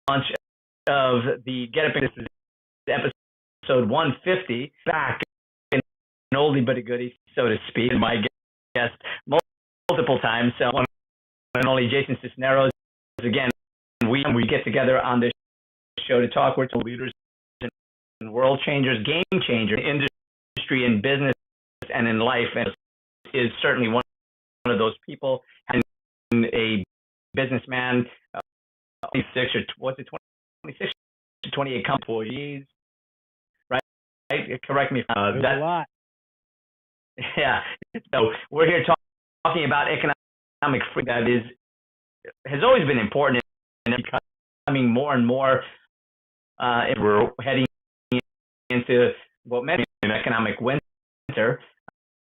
launch of the Get Up. This is episode 150, back in an oldie but a goodie, so to speak. My guest multiple times, one and only Jason Sisneros. Again, we get together on this show to talk. We're leaders and world changers, game changers in industry and business and in life, and is certainly one of those people. And a businessman, 26 or what's it, 26 to 28 employees, right? Correct me. That's a lot. Yeah. So we're here talking about economic freedom. That has always been important and becoming more and more. We're heading into what many an economic winter.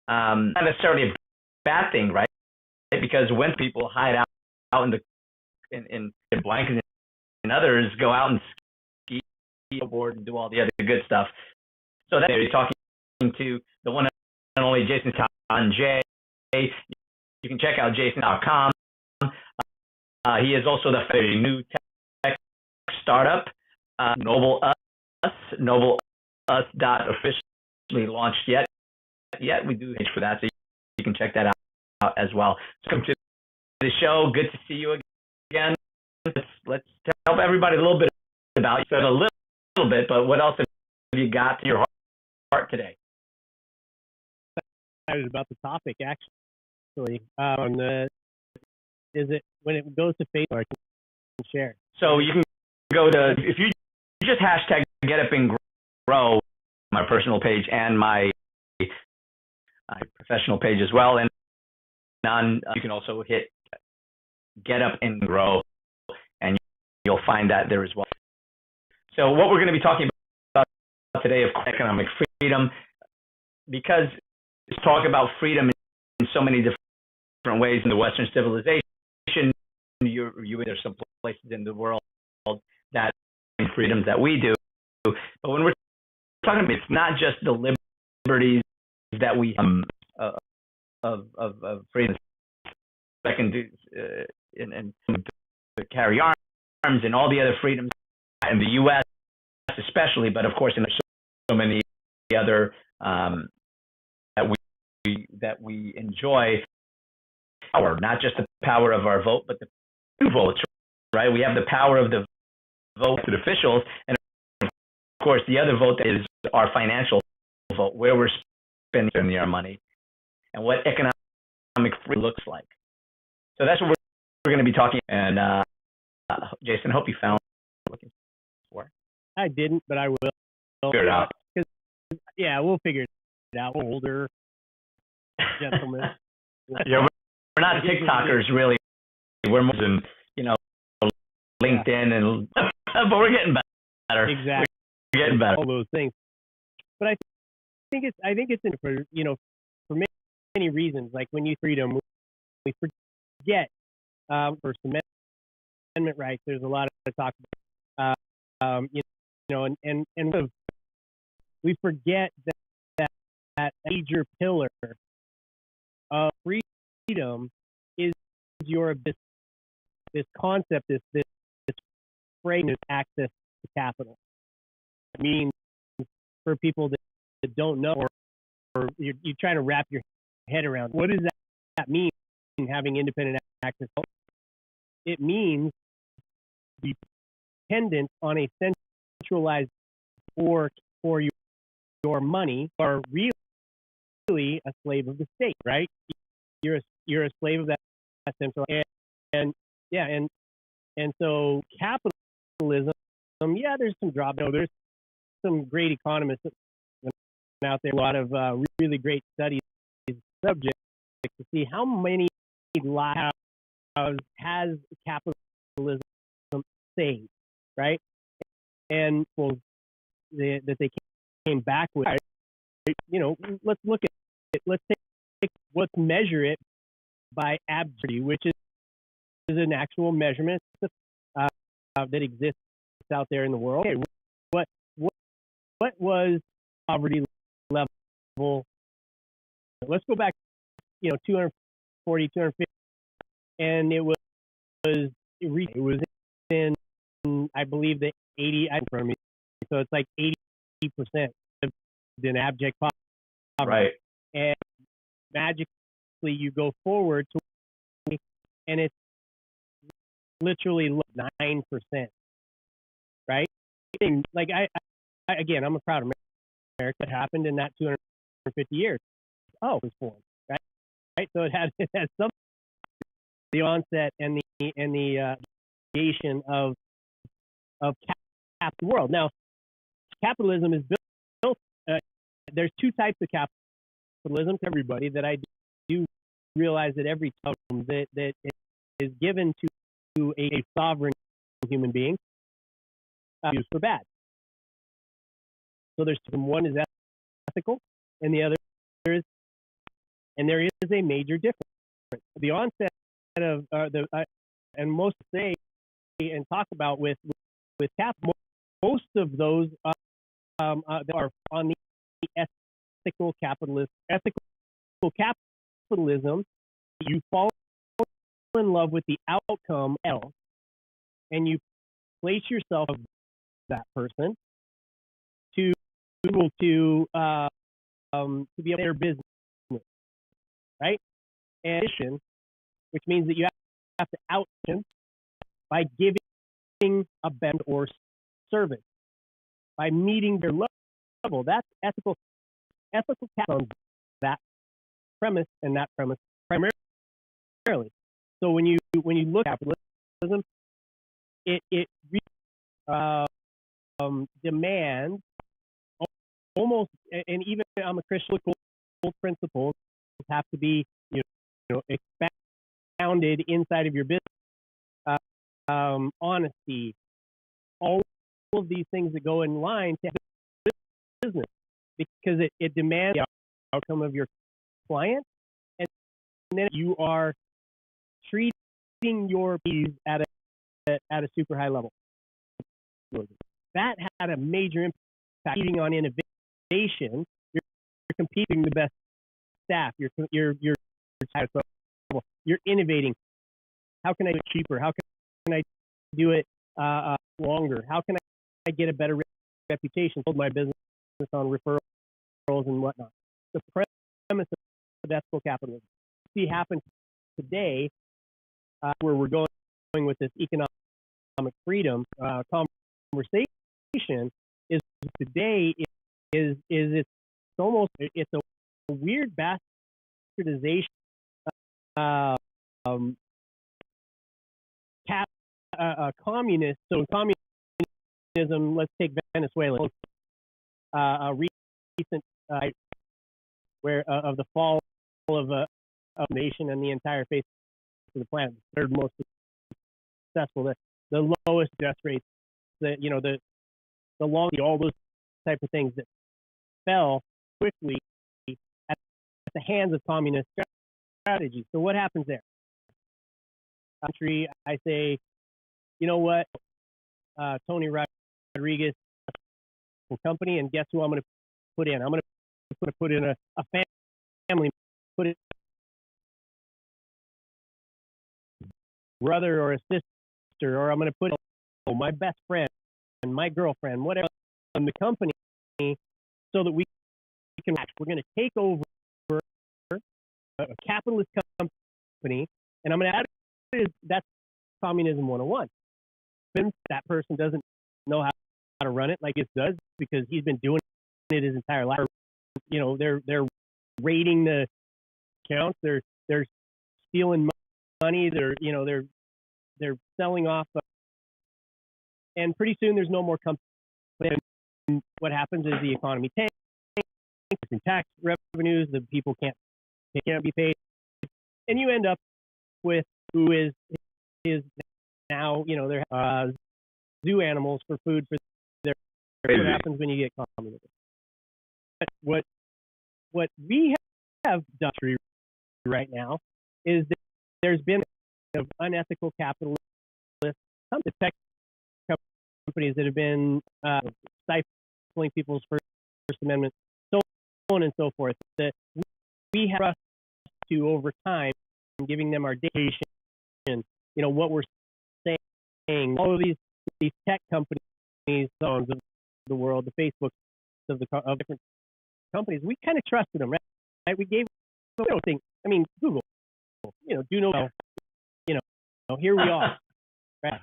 Not necessarily a bad thing, right? Because when people hide out in blankets and others go out and ski, board, and do all the other good stuff. So that's talking to the one and only Jason J. You can check out jason.com. He is also the new tech startup, Noble Us. Noble Us officially launched yet. We do page for that, so you can check that out as well. So welcome to the show. Good to see you again. Let's tell everybody a little bit about you. Said a little bit, but what else have you got to your heart today? Excited about the topic, actually. Is it when it goes to Facebook, I can share. So you can go to, if you just hashtag GetUpNGrow, my personal page and my professional page as well, and you can also hit GetUpNGrow, and you'll find that there as well. So what we're going to be talking about today, of course, economic freedom, because it's talk about freedom in so many different ways in the Western civilization. There's some places in the world that freedoms that we do, but when we're talking about, it's not just the liberties that we of freedom that can do and to carry arms and all the other freedoms in the U.S. especially, but of course in so many other that we enjoy. Power, not just the power of our vote, but the two votes, right? We have the power of the voted officials, and of course the other vote is our financial vote, where we're spending our money and what economic freedom looks like. So that's what we're going to be talking. And Jason, I hope you found what you're looking for. I didn't, but I will. Figure it out. Yeah, we'll figure it out. We're older gentlemen. Yeah, we're not TikTokers, really. We're more than, LinkedIn, and but we're getting better. Exactly. We're getting better. All those things. But I think it's for many reasons. Like when you freedom, we forget First Amendment rights. There's a lot of talk about, and we forget that major pillar of freedom is your ability. This concept, this frame is access to capital. It means for people that don't know, or you're trying to wrap your head around, what does that mean, having independent access? It means dependent on a centralized for your money, or really a slave of the state, right? You're a slave of that central, and so capitalism. There's some drop. There's some great economists out there. A lot of really great studies on the subject to see how many lives has capitalism saved, right? And that they came back with. Let's look at it. Let's measure it by absurdity, which is an actual measurement that exists out there in the world. Okay, what was poverty level? Let's go back, 240, 250, and it was in I believe that 80, I in front of me, so it's like 80% in abject poverty. Right. And magically you go forward to, and it's literally 9%, right? Like I again, I'm a proud American. It happened in that 250 years. Oh, it was born, right? So it had some the onset and the creation of the world. Now, capitalism is built. There's two types of capitalism to everybody that I do realize that every time that it is given to a sovereign human being, used for bad. So there's one is ethical, and the other is, and there is a major difference. The onset of and most say and talk about with capital, most of those that are on the ethical capitalism. You fall in love with the outcome, and you place yourself as that person to be able to be their business, right? And which means that you have to out them by giving a bend or service, by meeting their level. That's ethical capitalism. That premise and that premise primarily. So when you look at capitalism, it demands almost, and even I'm a Christian, principles have to be expounded inside of your business. Honesty, all of these things that go in line to business, because it demands the outcome of your client, and then you are treating your fees at a super high level. That had a major impact on innovation. You're competing with the best staff. You're innovating. How can I do it cheaper? How can I do it longer? How can I get a better reputation? Build my business on referrals and whatnot. The premise of ethical capitalism. See happen today, where we're going with this economic freedom conversation, is today is it's almost it's a weird bastardization. Communist. So in communism, let's take Venezuela. A recent where of the fall of a nation and the entire face of the planet, the third most successful, the lowest death rates, the longevity, all those type of things that fell quickly at the hands of communist strategies. So what happens there? Country, I say, you know what, Tony Rodriguez company, and guess who I'm going to put in? I'm going to put in a family, put it brother or a sister, or I'm going to put my best friend and my girlfriend, whatever, in the company, so that we can. We're going to take over a capitalist company, and I'm going to add that's communism 101. That person doesn't know how to run it like it does, because he's been doing it his entire life. They're raiding the accounts, they're stealing money, they're selling off, and pretty soon there's no more company. And what happens is the economy tanks, in tax revenues, the people can't be paid, and you end up with who is now they're zoo animals for food for their. What happens when you get communism? What we have done right now is that there's been unethical capitalist tech companies that have been stifling people's First Amendment, so on and so forth. That we have to over time, giving them our dictation, what we're saying, all of these these tech companies, of the world, the Facebooks of different companies, we kind of trusted them, right? We don't think, I mean, Google, do know well, here we are, right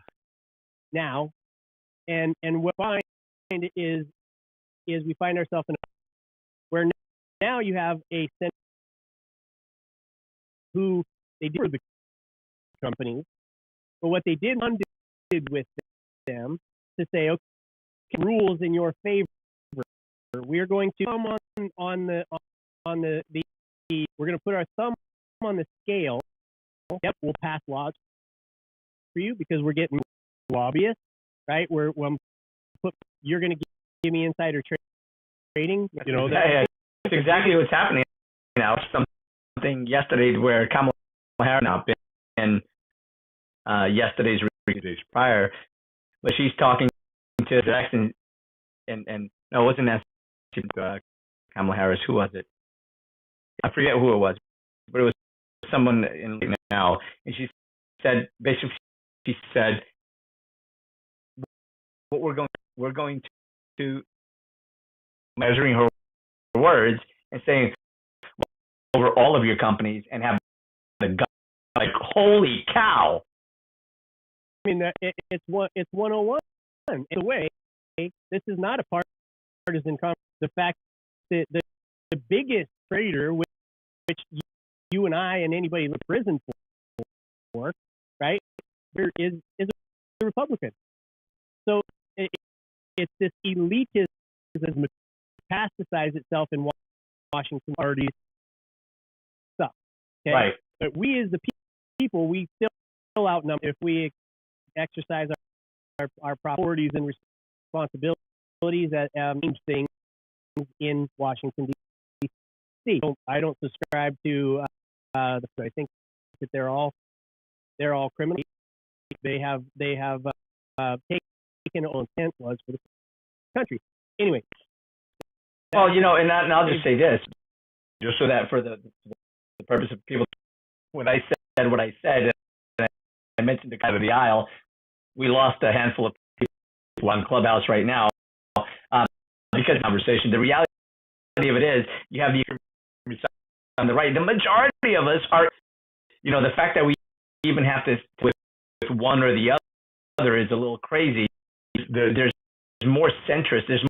now, and what I find is we find ourselves in where now you have a sense who they did for the companies, but what they did with them to say, okay, rules in your favor. We're going to come on the we're going to put our thumb on the scale. Yep, we'll pass laws for you because we're getting lobbyists, right? You're going to give me insider trading. That's exactly what's happening now. Something yesterday where Kamala Harris now been yesterday's prior, but she's talking to Jackson and no, it wasn't that Kamala Harris. Who was it? I forget who it was, but it was someone in now, and she said basically what we're going to measuring her words and saying over all of your companies and have the gun, like holy cow. I mean, it's 101. In a way, this is not a partisan conflict. The fact that the biggest traitor, which you and I and anybody in prison for, right, there is a Republican. So it's this elitism that metastasizes itself in Washington parties stuff. Okay? Right. But we as the people, we still outnumber if we exercise our priorities and responsibilities at things in Washington D.C. I don't subscribe to I think that they're all criminals. They have taken all intent was for the country. Anyway. Well, and I'll just say this, just so that for the purpose of people, when I said what I said, and I mentioned the kind of the aisle, we lost a handful of people on Clubhouse right now because of the conversation. The reality of it is, you have the on the right. The majority of us are, the fact that we even have to with one or the other is a little crazy. There's more centrist. There's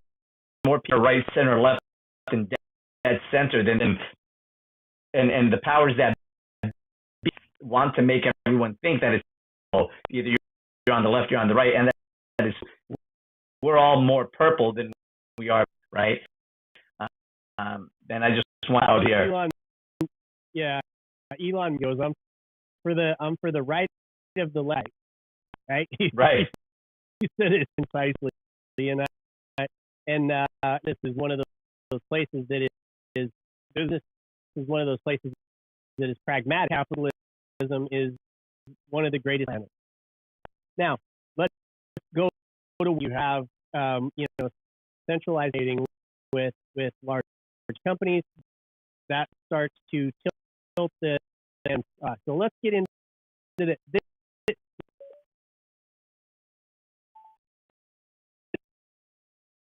more people right, center, left, and dead center than and the powers that want to make everyone think that it's either you're on the left, you're on the right, and that is we're all more purple than we are, right? And I just want out here. Elon goes, I'm for the right of the left, right? Right. He said it concisely, and this is one of those places that is business is one of those places that is pragmatic. Capitalism is one of the greatest planets. Now, let's go to you have centralizing with large companies that starts to tilt the so let's get into this.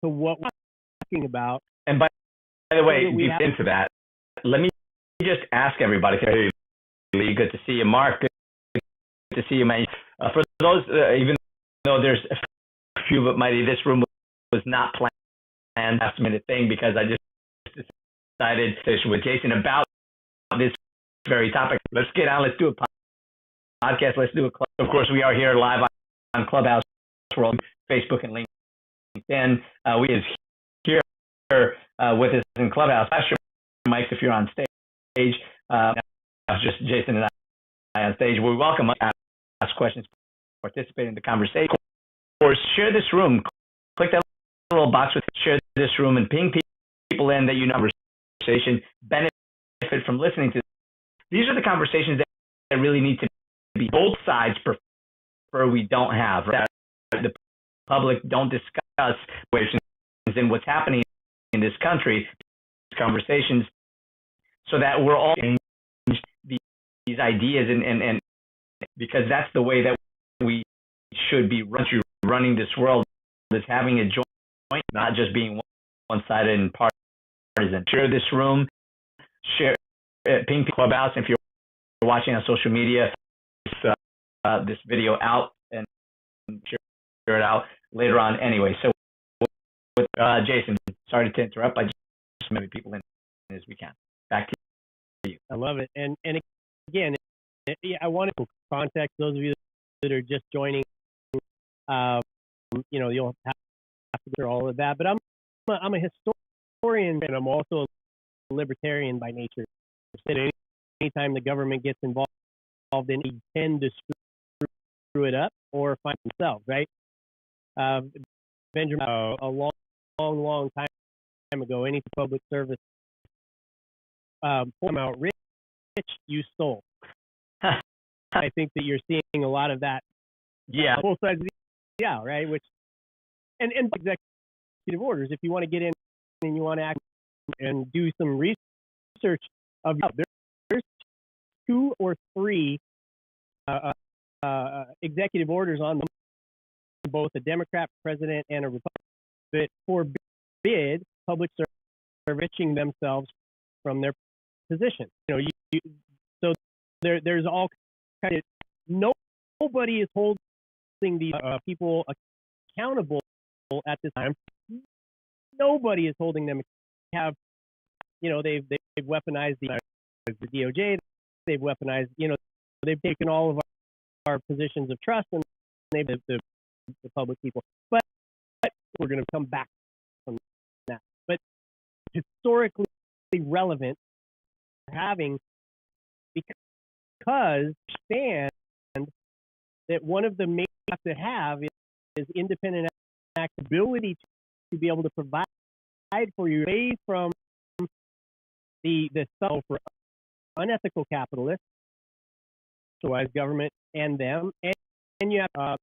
So what we're talking about. And by the way, deep into that, let me just ask everybody. Really good to see you, Mark. Good to see you, man. For those, even though there's a few but mighty, this room was not planned, last minute thing, because I just decided to with Jason about this very topic. Let's get on. Let's do a podcast. Let's do a club. Of course, we are here live on Clubhouse World, Facebook, and LinkedIn. We is here with us in Clubhouse. Flash your mics if you're on stage. Just Jason and I on stage. We welcome us to ask questions, participate in the conversation. Of course, share this room. Click that little box with share this room and ping people in that conversation. Benefit from listening to. These are the conversations that really need to be both sides prefer we don't have. Right? The public don't discuss and what's happening in this country, conversations, so that we're all these ideas and because that's the way that we should be run through running this world is having a joint, not just being one-sided and partisan. Share this room, share ping Clubhouse. If you're watching on social media, this video out and share it out later on anyway. So with Jason, sorry to interrupt. I just many people in as we can. Back to you. I love it. And again, I wanted to context those of you that are just joining. You'll have to go through all of that. But I'm a historian, and I'm also a libertarian by nature. Anytime the government gets involved in it, they tend to screw it up or find themselves, right? Benjamin, a long time ago, any public service, point out, rich, you stole. I think that you're seeing a lot of that. Yeah. Both sides of the aisle, right? Which, and executive orders, if you want to get in and you want to act and do some research of, there's 2 or 3 executive orders on them, both a Democrat president and a Republican, that forbid public servicing themselves from their position. So there's all kind of, nobody is holding these people accountable at this time. Nobody is holding them. They've weaponized the DOJ. They've weaponized. They've taken all of our positions of trust, and they've the public people. But we're going to come back from that. But historically relevant, having, because stand that one of the main to have is independent ability to be able to provide for you away from the for unethical capitalists, centralized government, and them, and you have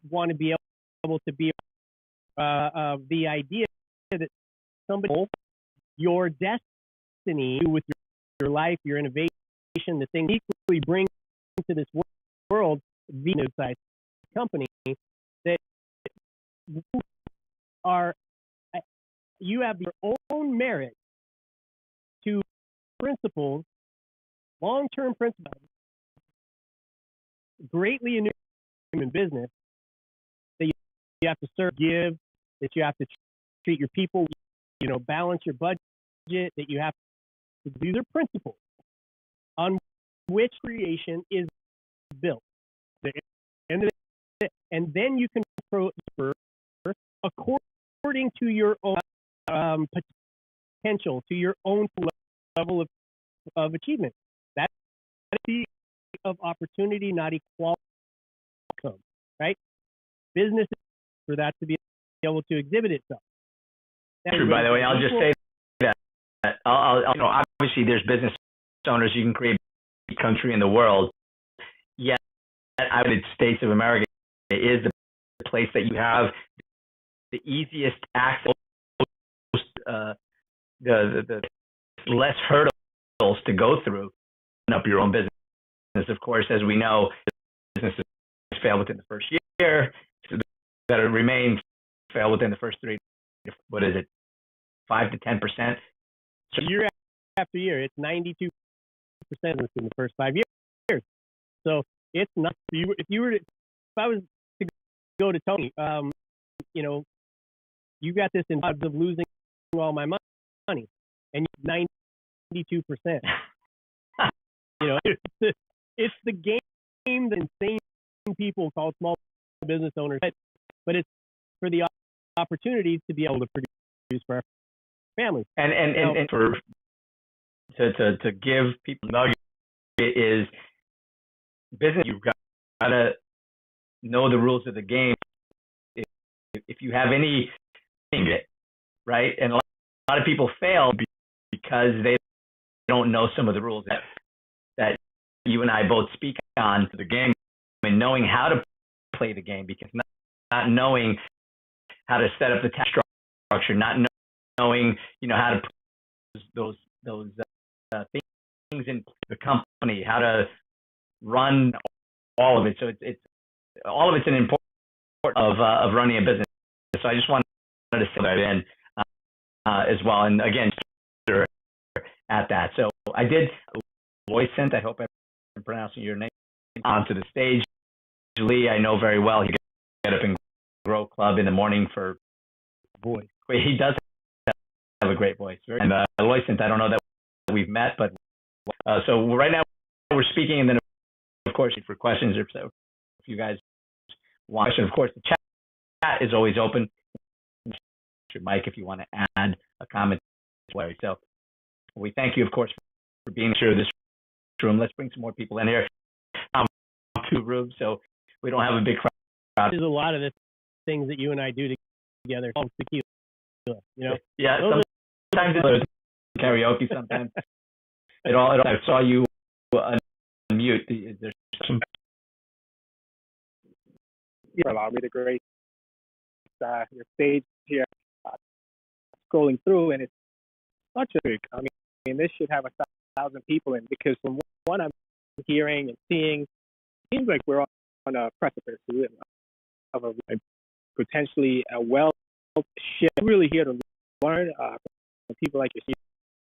want to be able to be the idea that somebody your destiny with your life, your innovation, the thing equally bring to this world via size company that you have your own merit to principles, long-term principles, greatly in human business, that you have to serve, give, that you have to treat your people, balance your budget, that you have to. These are principles on which creation is built. And then you can prosper according to your own potential, to your own level of achievement. That's the of opportunity, not equality, right? Business for that to be able to exhibit itself. True, by the way, I'll just say that obviously there's business owners. You can create a country in the world. Yet, the United States of America is the place that you have the easiest access, the less hurdles to go through, and up your own business. Of course, as we know, businesses fail within the first year. That remain fail within the first 3. What is it? 5 to 10%. So year after year, it's 92% in the first 5 years. So it's not. If I was to go to Tony, you got this in odds of losing all my money, and 92%. It's the game that insane people call small business owners, but it's for the opportunities to be able to produce for our families. And for to give people nugget is business. You've got to know the rules of the game. If you have any, right? And a lot of people fail because they don't know some of the rules that you and I both speak on to the game, and knowing how to play the game, because not knowing how to set up the tax structure, not knowing how to put those things in the company, how to run all of it. So it's all of it's an important of running a business. So I just wanted to say that in as well. And again, at that. So I did Loisant, I hope I'm pronouncing your name, onto the stage. Lee, I know very well. He Get Up and Grow Club in the morning for voice. He does have a great voice. And Loisant, I don't know that we've met, but so right now we're speaking, and then of course for questions or so if you guys want. Of course, the chat is always open. Mike, if you want to add a comment, Larry. So we thank you, of course, for being here in this room. Let's bring some more people in here. Two rooms, so we don't have a big crowd. There's a lot of the things that you and I do together. Tequila, you know. Yeah, sometimes it's karaoke. Sometimes I saw you unmute. There's some. Yeah, allow me to grace your stage here. Scrolling through, and it's such a big. I mean, this should have 1,000 people in, because from what I'm hearing and seeing, it seems like we're on a precipice of a potentially a wealth shift. I'm really here to learn from people like yourself.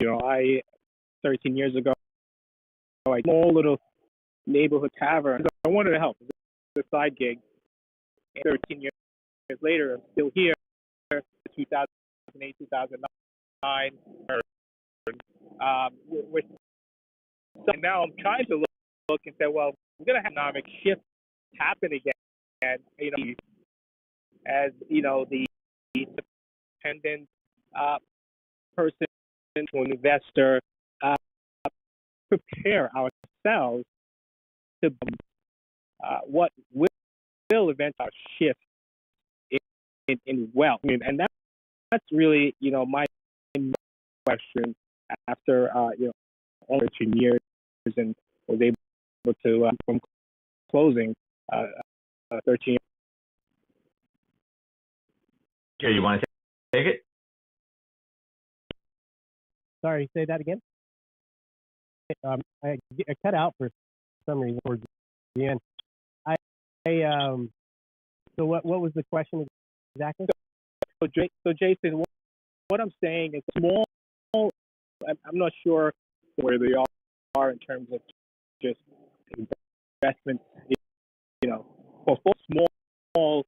You know, 13 years ago, I small little neighborhood tavern. I wanted to help. It was a side gig. 13 years later, I'm still here. 2008, 2009. And now I'm trying to look and say, well, we're going to have an economic shift happen again. And, you know, as, you know, the independent person to an investor, prepare ourselves to what will eventually shift in wealth. I mean, and that's really, you know, my question after, you know, over 13 years and was able to, from closing 13 years. Gary, you want to take it? Sorry, say that again. I cut out for some reason towards the end. So what was the question exactly? So Jason, what I'm saying is small. I'm not sure where they are in terms of just investments. You know, for small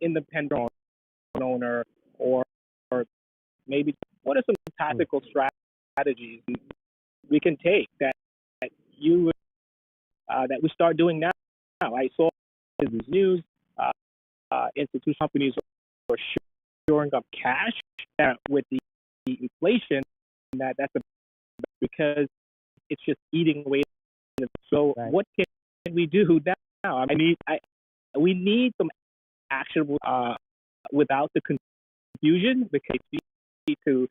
independent owner, or maybe what are some tactical strategies we can take that you that we start doing now? I saw business news, institutional companies are shoring up cash with the inflation. That's because it's just eating away. So right. What can we do now? We need some actionable without the confusion, because we need to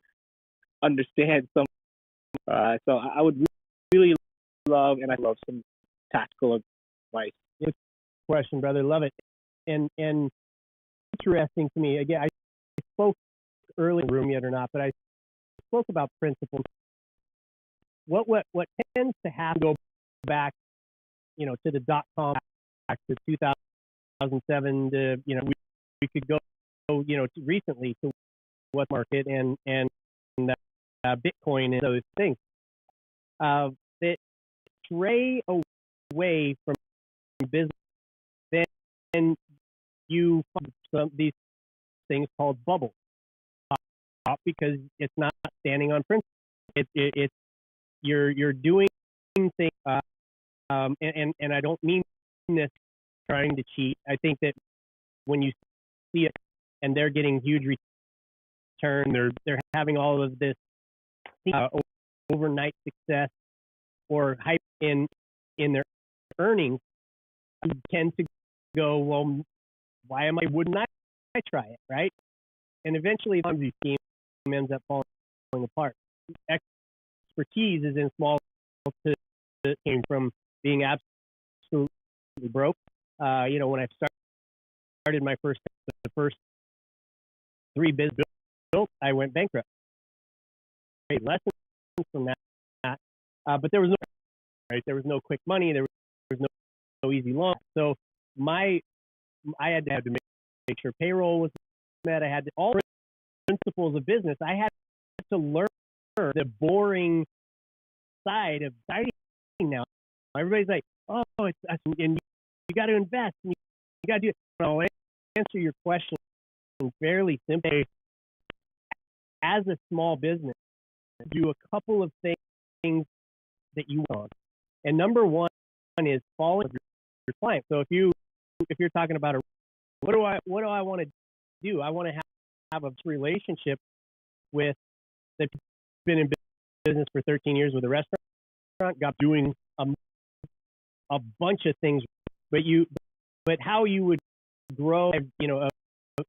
understand some. So I would really love, and I love some tactical advice. Good question, brother. Love it. And interesting to me. Again, I spoke early in the room yet or not, but I spoke about principles. What tends to happen, go back, you know, to the .com, back to 2007, to, you know, we could go, you know, recently to what market and Bitcoin and those things. That stray away from business, then you find these things called bubbles, because it's not standing on principle. It's you're doing things, and I don't mean this trying to cheat. I think that when you see it and they're getting huge return, they're having all of this overnight success or hype in their earnings, you tend to go, well, wouldn't I try it, right? And eventually the Ponzi scheme ends up falling apart. Expertise is in small came from being absolutely broke. You know, when I started the first 3 businesses built, I went bankrupt. Great lessons from that. But there was no quick money. There was no easy loan. So my I had to make sure payroll was met. I had to, all the principles of business. I had to learn the boring side of starting now. Everybody's like, oh, it's and you got to invest. And you got to do it. I'll answer your question fairly simply. As a small business, do a couple of things that you want. And number one is following your client. So if you're talking about what do I want to do? I want to have a relationship with that's been in business for 13 years with a restaurant, got doing a bunch of things, but how you would grow,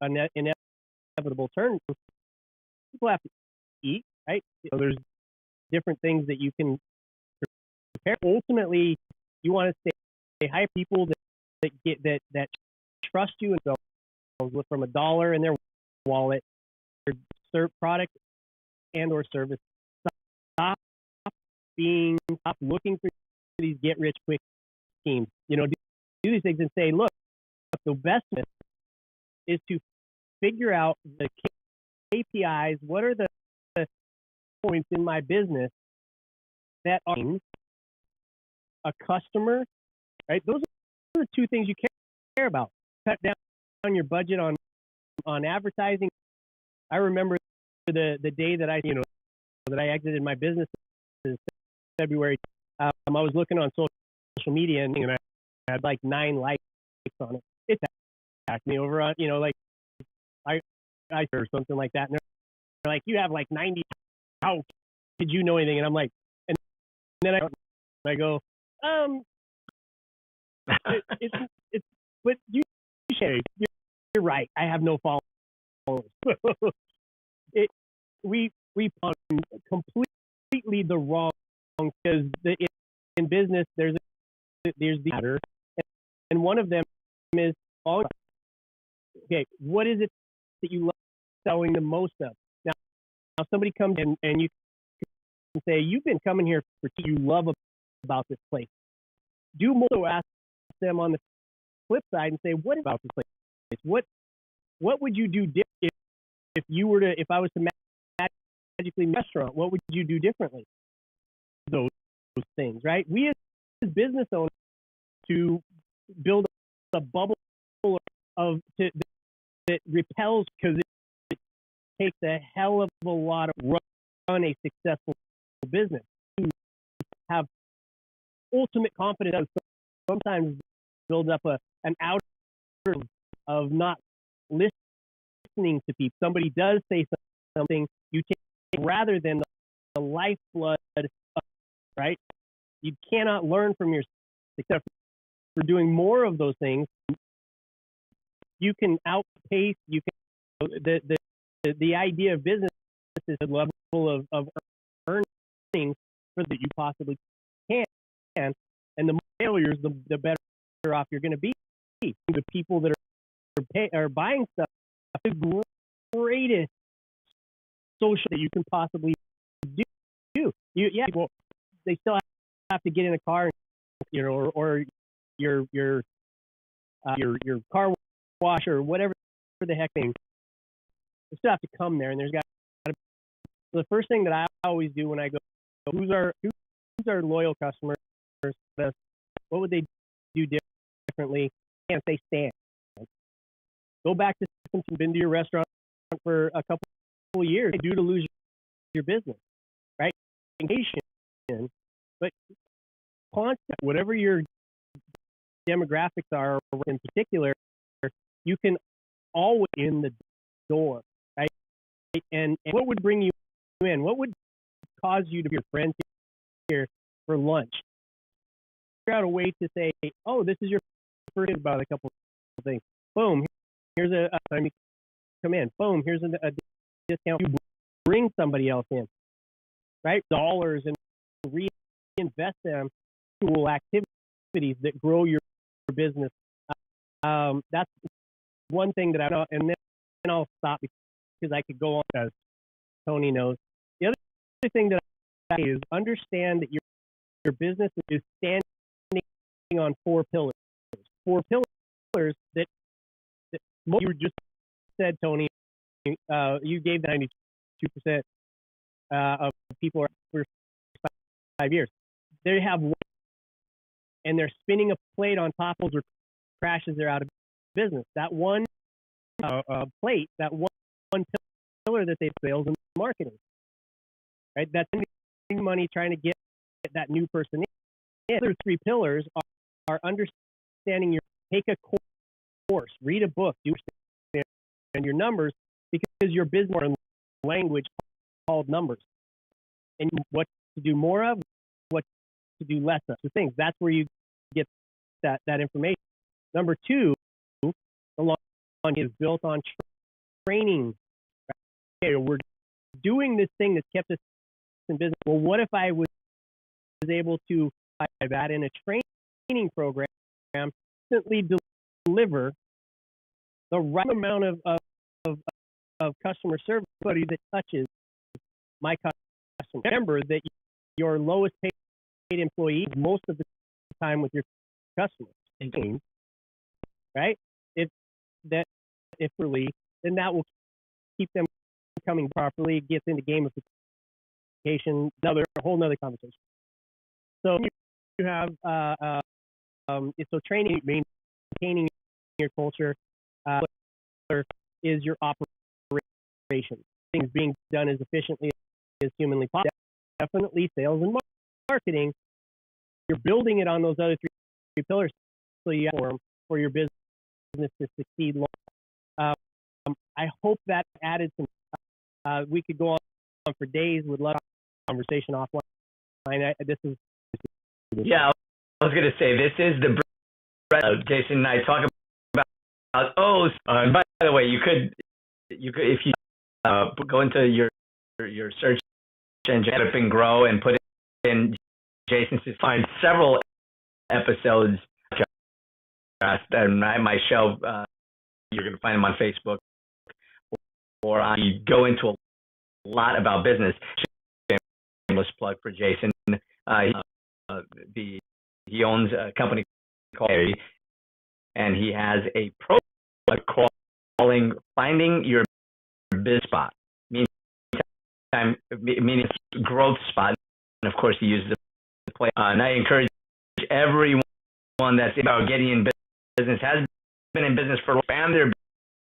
an inevitable turn. People have to eat, right? So there's different things that you can prepare. Ultimately, you want to say hi people that trust you and go from $1 in their wallet, serve product and or service. Stop looking for these get rich quick schemes. Do these things and say, look, the best is to figure out the KPIs. What are the points in my business that are a customer, right? Those are the two things you care about. Cut down your budget on advertising. I remember the day that I exited my business in February. I was looking on social media and I had like 9 likes on it. It attacked me over on, I or something like that. And they're like, you have like 90. How did you know anything? And I'm like, and then I go, it's but you're right. I have no followers. we found completely the wrong, because in business there's the matter, and one of them is following. Okay, what is it that you love selling the most of? Now somebody comes in and you can say, you've been coming here for you love about this place. Do more, ask them on the flip side and say, what about this place? What would you do different if I was to magically restaurant? What would you do differently? Those things, right? We as business owners to build a bubble that repels, because it takes a hell of a lot of run a successful business. To have ultimate confidence, sometimes build up an outer of not listening to people. Somebody does say something, you take rather than the lifeblood of, right? You cannot learn from your success for doing more of those things. You can outpace. You can the idea of business is a level of earning for that you possibly can, and the more failures, the better off you're going to be. The people that are buying stuff, the greatest social that you can possibly do. Well, they still have to get in a car, or your car wash or whatever the heck thing. They still have to come there, and there's got to. The first thing that I always do when I go, who's our loyal customers? What would they do differently? Can't they stand? Go back to since you've been to your restaurant for a couple of years. Due to lose your business, right? But constant, whatever your demographics are in particular, you can always in the door, right? And what would bring you in? What would cause you to be your friends here for lunch? Figure out a way to say, oh, this is your first about a couple of things. Boom, here's a time you come in. Boom, here's a discount. You bring somebody else in, right? Dollars, and reinvest them in cool activities that grow your business. That's one thing that I know, and then I'll stop because I could go on, as Tony knows. The other thing that I say is understand that your business is standing on 4 pillars. 4 pillars that you just said, Tony, you gave the 92% of people for 5 years. They have one, and they're spinning a plate on top of or crashes, they're out of business. That one plate, that one pillar that they sales and marketing, right? That's spending money trying to get that new person in. The other three pillars are understanding take a course, read a book, do understand your numbers, because your business is in language called numbers, and what to do more of, what to do less of. So things, that's where you get that information. Number two, the launch is built on training. Okay, we're doing this thing that's kept us in business. Well, what if I was able to apply that in a training program, instantly deliver the right amount of customer service that touches my customer. Remember that your lowest paid employee most of the time with your customers. Right? If really, then that will keep them coming properly. It gets into gamification, a whole nother conversation. So you have so training, maintaining your culture is your operation. Things being done as efficiently as humanly possible. Definitely sales and marketing. You're building it on those other three pillars, so you have for your business to succeed. I hope that added some. We could go on for days. Would love a conversation offline. Yeah, I was going to say this is the Jason and I talk about O's. And by the way, you could if you go into your search engine, GetUpNGrow, and put in Jason to find several episodes. And my show, you're going to find them on Facebook, or you go into a lot about business. Shameless plug for Jason. He owns a company called, and he has a program calling Finding Your Biz Spot, meaning growth spot. And of course, he uses the play. And I encourage everyone that's about getting in business, has been in business for and their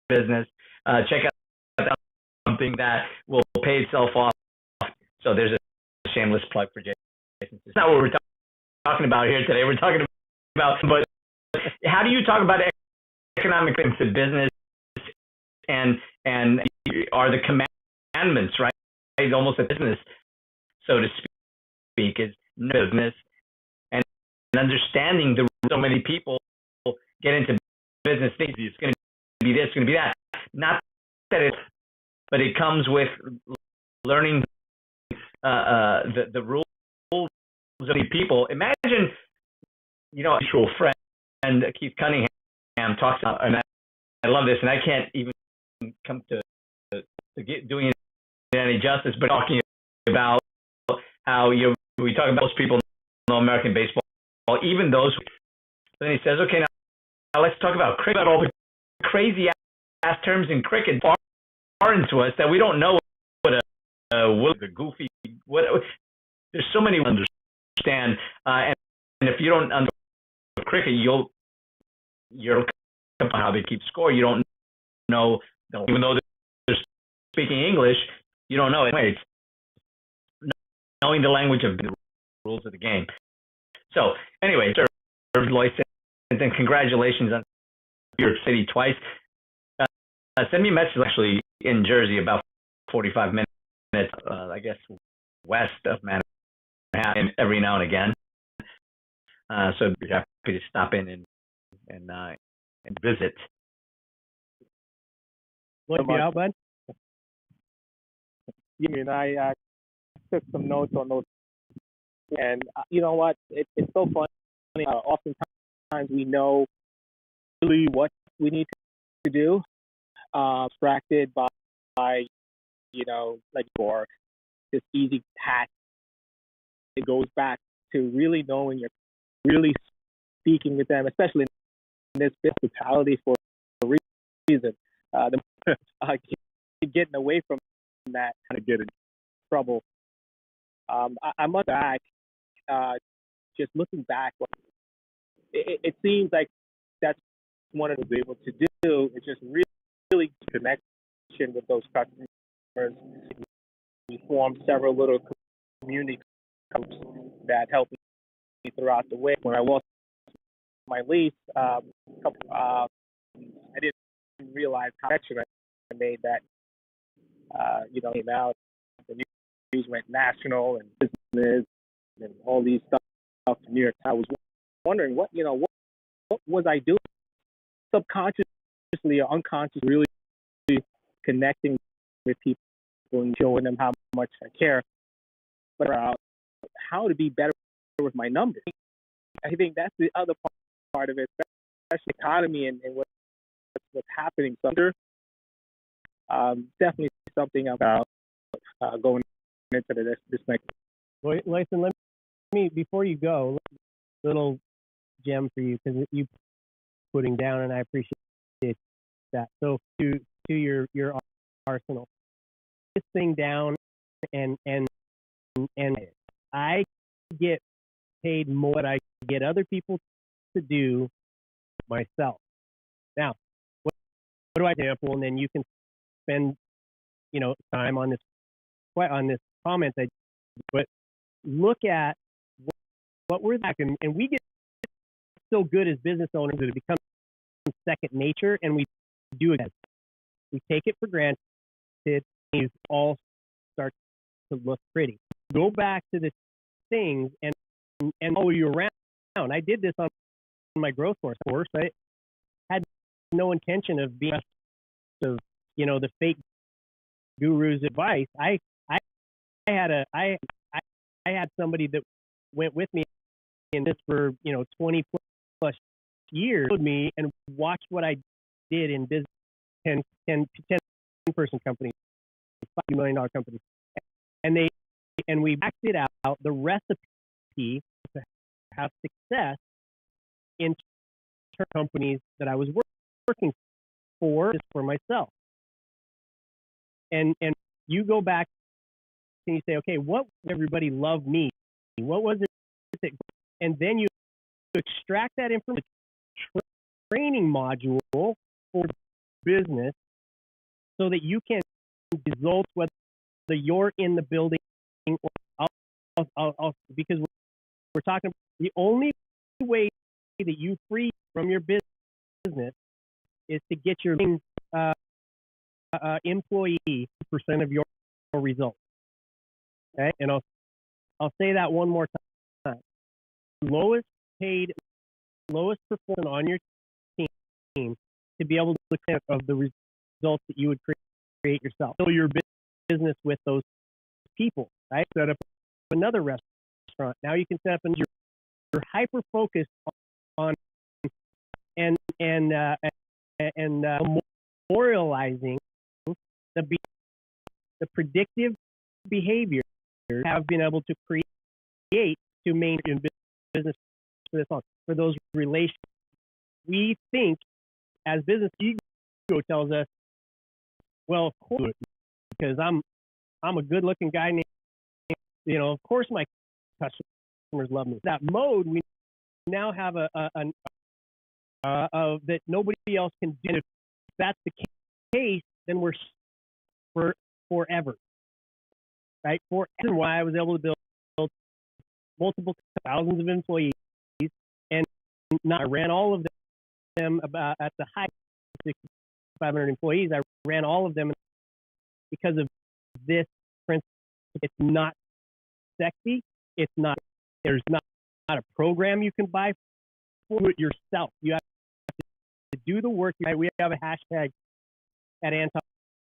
business, check out something that will pay itself off. So there's a shameless plug for Jason. It's not what we're talking about here today. We're talking about, but how do you talk about economic things to business and are the commandments, right? Almost a business, so to speak, is business and understanding so many people get into business things. It's going to be this, it's going to be that. Not that but it comes with learning the rules of the people. Imagine, a mutual friend, Keith Cunningham, talks about, and I love this, and I can't even come to doing it any justice, but talking about how we talk about most people know American baseball, even those. Then he says, okay, now let's talk about cricket. About all the crazy ass terms in cricket foreign to us that we don't know what a goofy what. There's so many to understand, and if you don't understand cricket, you're how they keep score. You don't know, even though they're speaking English, you don't know it. It's knowing the language of the rules of the game. So anyway, Sir Lois, and then congratulations on New York City twice. Send me a message actually in Jersey, about 45 minutes, I guess, west of Manhattan, every now and again. So I'd be happy to stop in and visit. Want to be out, bud? Yeah, and I took some notes on those. And you know what? It's so funny. Oftentimes we know really what we need to do, distracted by like for this easy task. It goes back to really knowing you're really speaking with them, especially in this hospitality for reason. Getting away from that kind of get in trouble. I must add, just looking back, it seems like that's one of the things able to do is just really connection with those customers. We formed several little community groups that helped me throughout the way. When I lost my lease, I didn't realize how connection I made that. Came out, the news went national and business and all these stuff to New York. I was wondering what was I doing subconsciously or unconsciously, really connecting with people and showing them how much I care, but how to be better with my numbers. I think that's the other part of it, especially the economy and what's happening. So, definitely something about going into this next. Well, Lyson, let me, before you go, little gem for you, because you putting down, and I appreciate that. So to your arsenal, this thing down, and I get paid more than I get other people to do myself. Now, what do I example, and then you can spend time on this comment. But look at what we're like, and we get so good as business owners that it becomes second nature, and we do it. We take it for granted. These all start to look pretty. Go back to the things and follow you around. I did this on my growth course. I had no intention of being of the fake guru's advice. I had somebody that went with me in this for 20 plus years with me and watched what I did in business, 10 person companies, $5 million companies, and we acted out the recipe to have success in companies that I was working for myself. And you go back and you say, okay, what everybody loved me? What was it that, and then you extract that information, training module for business, so that you can results whether you're in the building or because we're talking, the only way that you free from your business is to get your employee % of your results. Okay, and I'll say that one more time. Lowest paid, lowest performance on your team to be able to look at of the results that you would create yourself. So your business with those people, right? Set up another restaurant. Now you can set up, and you're hyper focused on and memorializing the predictive behavior have been able to create to maintain business for this long, for those relations. We think as business ego tells us, well, of course, because I'm a good looking guy named, of course my customers love me. That mode we now have that nobody else can do. And if that's the case, then we're forever. Right? For reason why I was able to build multiple thousands of employees, and I ran all of them about at the high 500 employees. I ran all of them because of this principle. It's not sexy. It's not. There's not a program you can buy for it yourself. You have to do the work. We have a hashtag at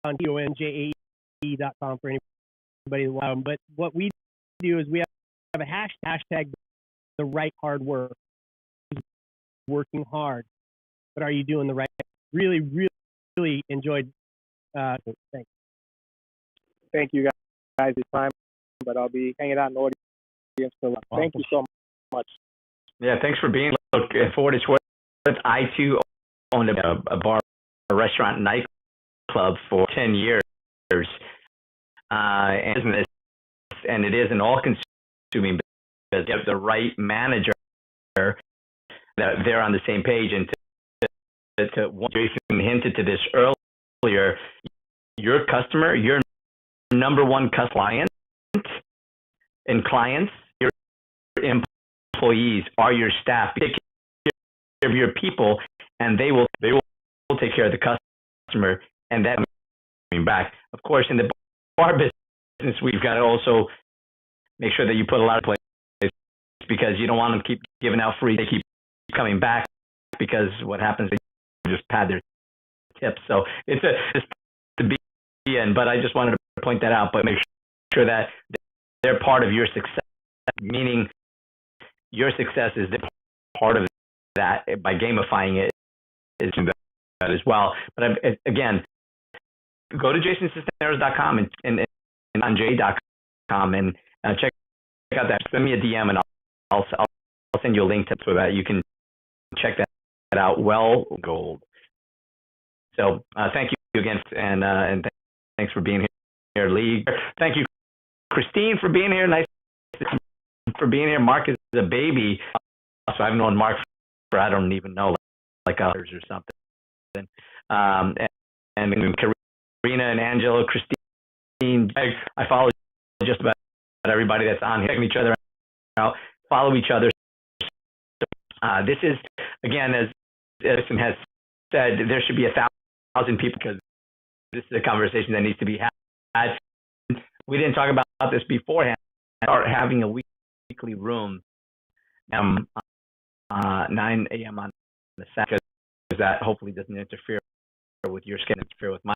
AntonJAE.com for anybody. But what we do is we have a hashtag, the right hard work. Working hard, but are you doing the right? Really, really enjoyed. Thanks. Thank you guys this time, but I'll be hanging out in the audience for long. Thank you so much. Yeah, thanks for being. Look, for what it's worth, I too own a bar restaurant and nightclub for 10 years, and it is an all-consuming business. You have the right manager that they're on the same page. And Jason hinted to this earlier, your customer, your number one client and clients, your employees are your staff. Take care of your people, and they will take care of the customer, and that coming back. Of course, in the bar business, we've got to also make sure that you put a lot of place, because you don't want them to keep giving out free. They keep coming back, because what happens, they just pad their tips. So it's to be in, but I just wanted to point that out. But make sure that they're part of your success, meaning your success is part of that. By gamifying it is that as well. But again, go to jasonsisneros.com and onj.com and check out that. Send me a DM and I'll send you a link so that you can check that out. Well, gold. So thank you again, and thanks for being here, Lee. Thank you, Christine, for being here. Nice for being here. Mark is a baby, so I've known Mark for I don't even know, like others or something. And Karina and Angela, Christine, I follow just about everybody that's on here. Checking each other out, follow each other. This is, again, as Edison has said, there should be 1,000 people, because this is a conversation that needs to be had. We didn't talk about this beforehand. Start having a weekly room 9 a.m. on the Saturday, because that hopefully doesn't interfere with your schedule, interfere with mine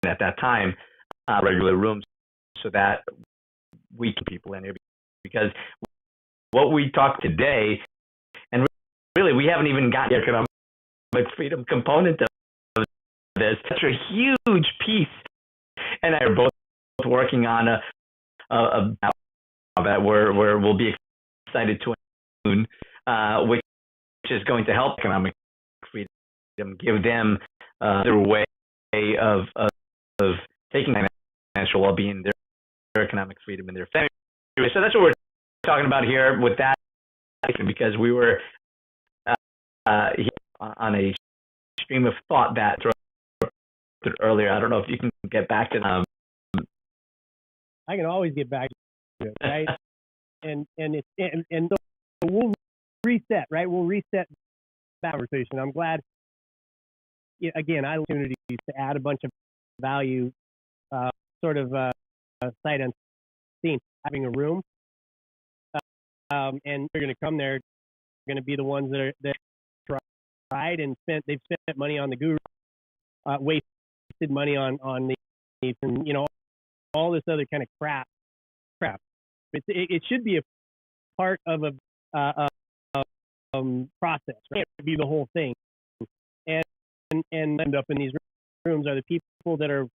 at that time. Regular rooms, so that we can people in here, because what we talked today, and really we haven't even got the economic freedom component of this. Such a huge piece, and I are both working on a that we'll be excited to soon, which is going to help economic freedom, give them their way of taking financial well-being, their economic freedom, and their family. So that's what we're talking about here with that, because we were on a stream of thought that earlier. I don't know if you can get back to them. I can always get back to it, right? and so we'll reset, right? We'll reset that conversation. I'm glad. Again, I have opportunities to add a bunch of value, sight unseen, having a room, and they're going to come there. Going to be the ones that tried and they've spent money on the guru, wasted money on the, and all this other kind of crap. It should be a part of a process, right? It should be the whole thing, and end up in these rooms are the people that are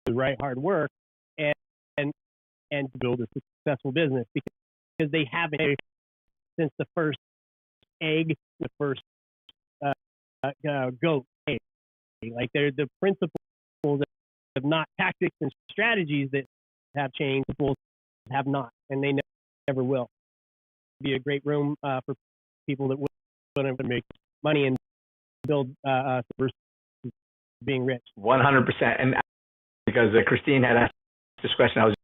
the right hard work and build a successful business, because they haven't since the first egg, the first goat egg. Like they're the principles of not tactics and strategies that have changed, principles have not, and they never will. Be a great room for people that want to make money and build versus being rich. 100%. And because Christine had asked this question, I was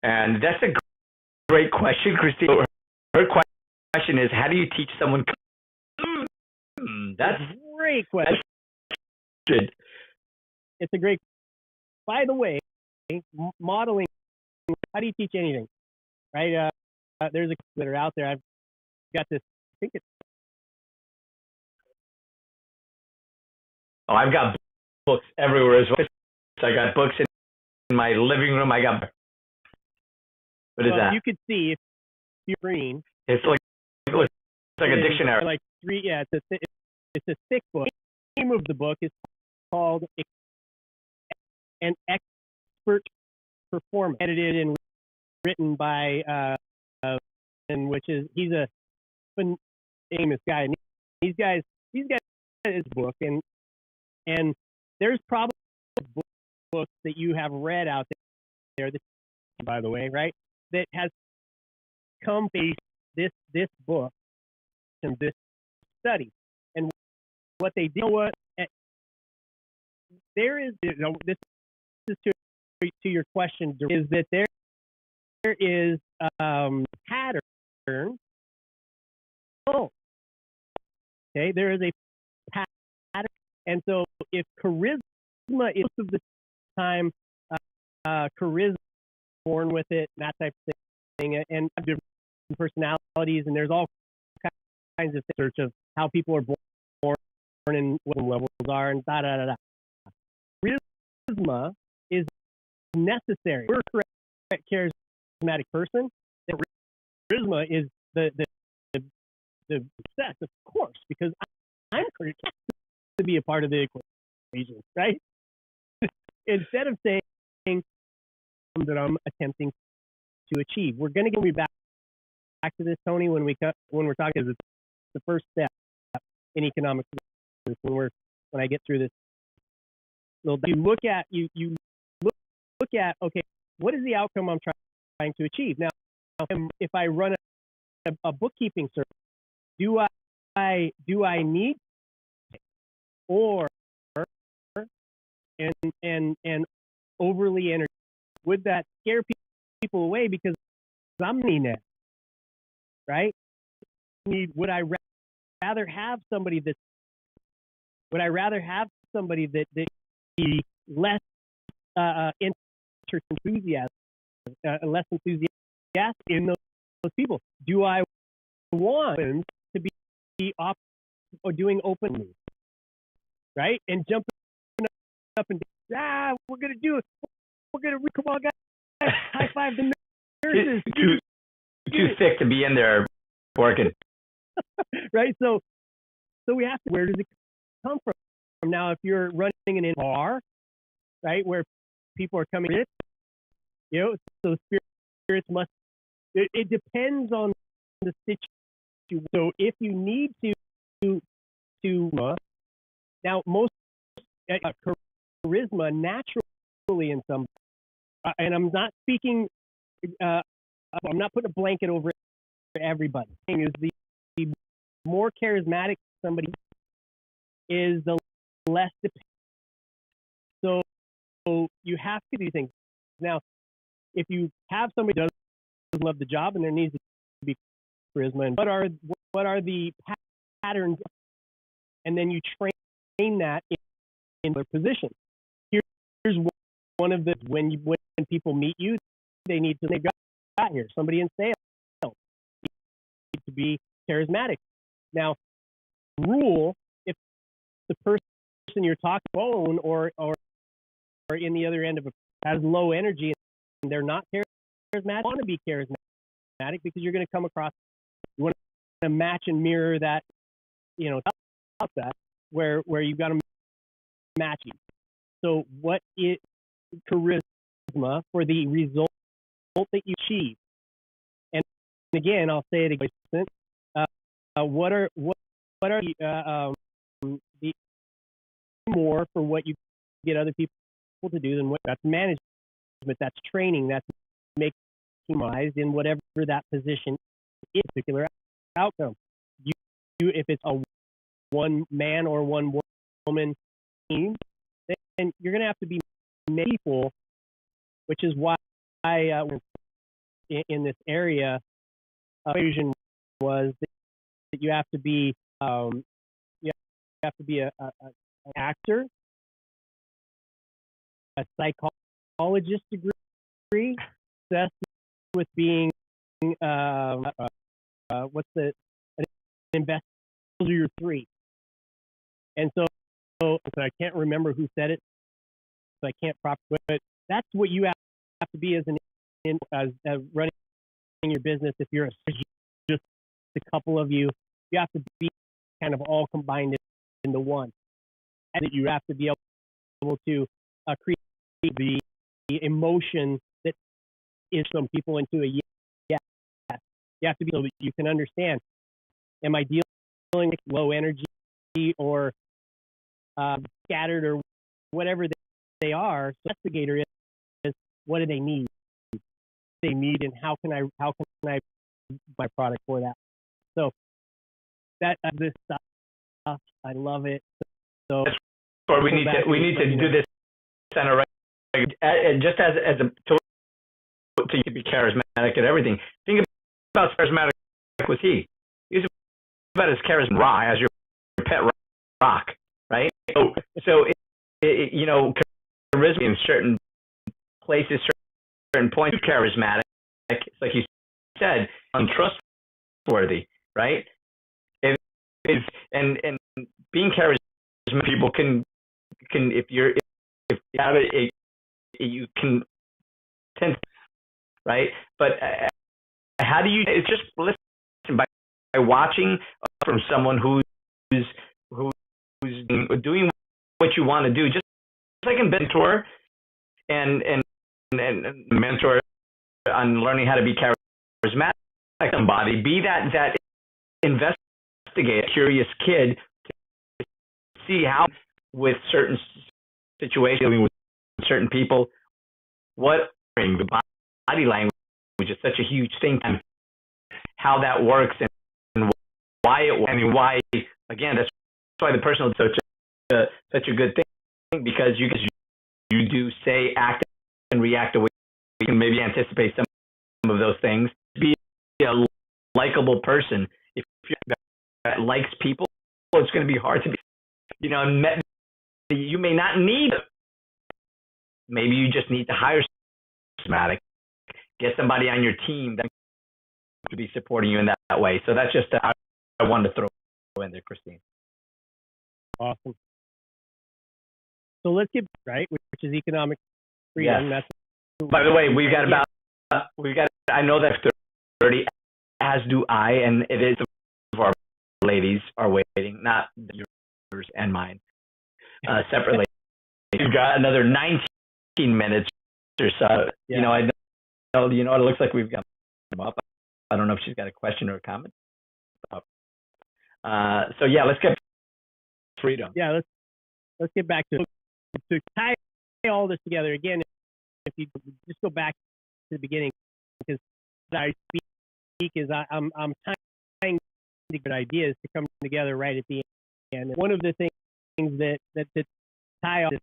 and that's a great question, Christine. Her question is, how do you teach someone? That's a great question. It's a great. By the way, modeling. How do you teach anything? Right? There's a that are out there. I've got this. I think it's. Oh, I've got books everywhere as well. I got books in my living room. I got. What is that? You could see if you're green. It's like a dictionary. Like three. Yeah, it's a thick book. The name of the book is called An Expert Performance, edited and written by and which is he's a famous guy. And these guys his book, and And there's probably books that you have read out there, that, by the way, right, that has come based this book and this study. And what they do, there is, this is to your question, is that there is pattern. Oh, okay, there is a pattern, and so if charisma is most of the time, charisma born with it, that type of thing, and different personalities, and there's all kinds of research of how people are born and what the levels are, and da da da da. Charisma is necessary. We're a charismatic person. Charisma is the success, of course, because I'm charismatic to be a part of the equation, right? Instead of saying that I'm attempting to achieve, we're going to get back to this, Tony, when we're talking. It's the first step in economics. When I get through this, you look at okay, what is the outcome I'm trying to achieve? Now, if I run a bookkeeping service, do I need, or and overly energetic, would that scare people away because I'm needing it, right? Would I rather have somebody that be less enthusiastic, less enthusiastic in those people? Do I want them to be off or doing openly, right? And jumping up and we're gonna do it. We're gonna come on, guys, high five the nurses. Too thick to be in there working. Right. So we have to. Where does it come from? Now, if you're running in a bar, right, where people are coming in, so spirits must. It depends on the situation. So if you need to now most charisma naturally in some, and I'm not speaking. I'm not putting a blanket over everybody. Is the more charismatic somebody is, the less dependent. So you have to do things. Now, if you have somebody who does love the job and there needs to be charisma, and what are the patterns, and then you train that in their position. Here's one of the when people meet you, they got here somebody in sales need to be charismatic. Now, rule, if the person you're talking phone or in the other end of it has low energy and they're not charismatic, you want to be charismatic because you're going to come across, you want to match and mirror that, that where you've got to match you. So what is charisma for the result that you achieve? And again, I'll say it again. What are the more for what you get other people to do than what that's management, that's training, that's making optimized in whatever that position is, particular outcome. You if it's a one man or one woman team, then you're going to have to be many people, which is why I in this area vision was that you have to be an actor, a psychologist degree, obsessed with being an investor. Those are your three. And so I can't remember who said it, so I can't but that's what you have to be as running your business. If you're just a couple of you have to be kind of all combined into one, and that you have to be able to create the emotion that is some people into a yes. You have to be able that you can understand. Am I dealing with low energy or scattered or whatever they are. So investigator is what do they need? They need, and how can I my product for that? So that this stuff, I love it. So or we need to do this on a regular, and just as a to be charismatic and everything. Think about how charismatic was he? He was about as charismatic as your pet rock, right? So you know, charisma in certain places, certain points, charismatic, like you said, untrustworthy, right? And being charismatic, people can if you have it, you can tend, right? But how do you? It's just listen by watching from someone who's doing what you want to do, just like a mentor and mentor on learning how to be charismatic. Like somebody, be that investigator, curious kid to see how with certain situations, with certain people, what the body language is such a huge thing, and how that works and why it works. I mean, why again? That's why the personal is such a good thing, because you do say, act, and react the way you can maybe anticipate some of those things. Be a likable person. If you're that likes people, it's going to be hard to be. You know, you may not need. Maybe you just need to hire charismatic, get somebody on your team that to be supporting you in that way. So that's just I wanted to throw in there, Christine. Awesome. So let's get right, which is economic freedom. Yes. By the way, we've got I know that's 30, as do I, and it is of our ladies are waiting, not yours and mine, separately. We've got another 19 minutes or so. Yeah. You know, I know. You know, it looks like we've got them up. I don't know if she's got a question or a comment. So yeah, let's get freedom. Yeah, let's get back to tie all this together again. If you just go back to the beginning, because I speak is I'm trying to get ideas to come together right at the end. And one of the things that tie all this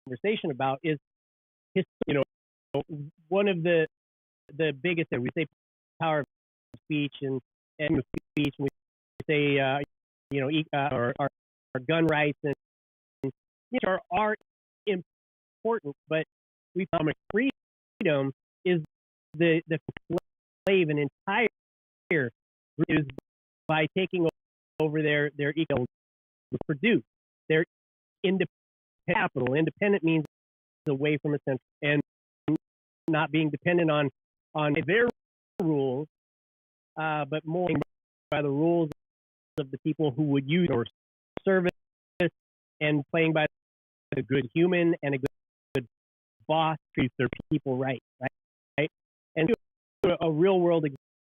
conversation about is one of the biggest that we say power of speech and speech, and we say our gun rights and are important, but we found freedom is the slave an entire is by taking over their ego to produce their independent capital. Independent means away from a center and not being dependent on their rules, but more by the rules of the people who would use or service, and playing by a good human and a good boss treats their people right. And a real world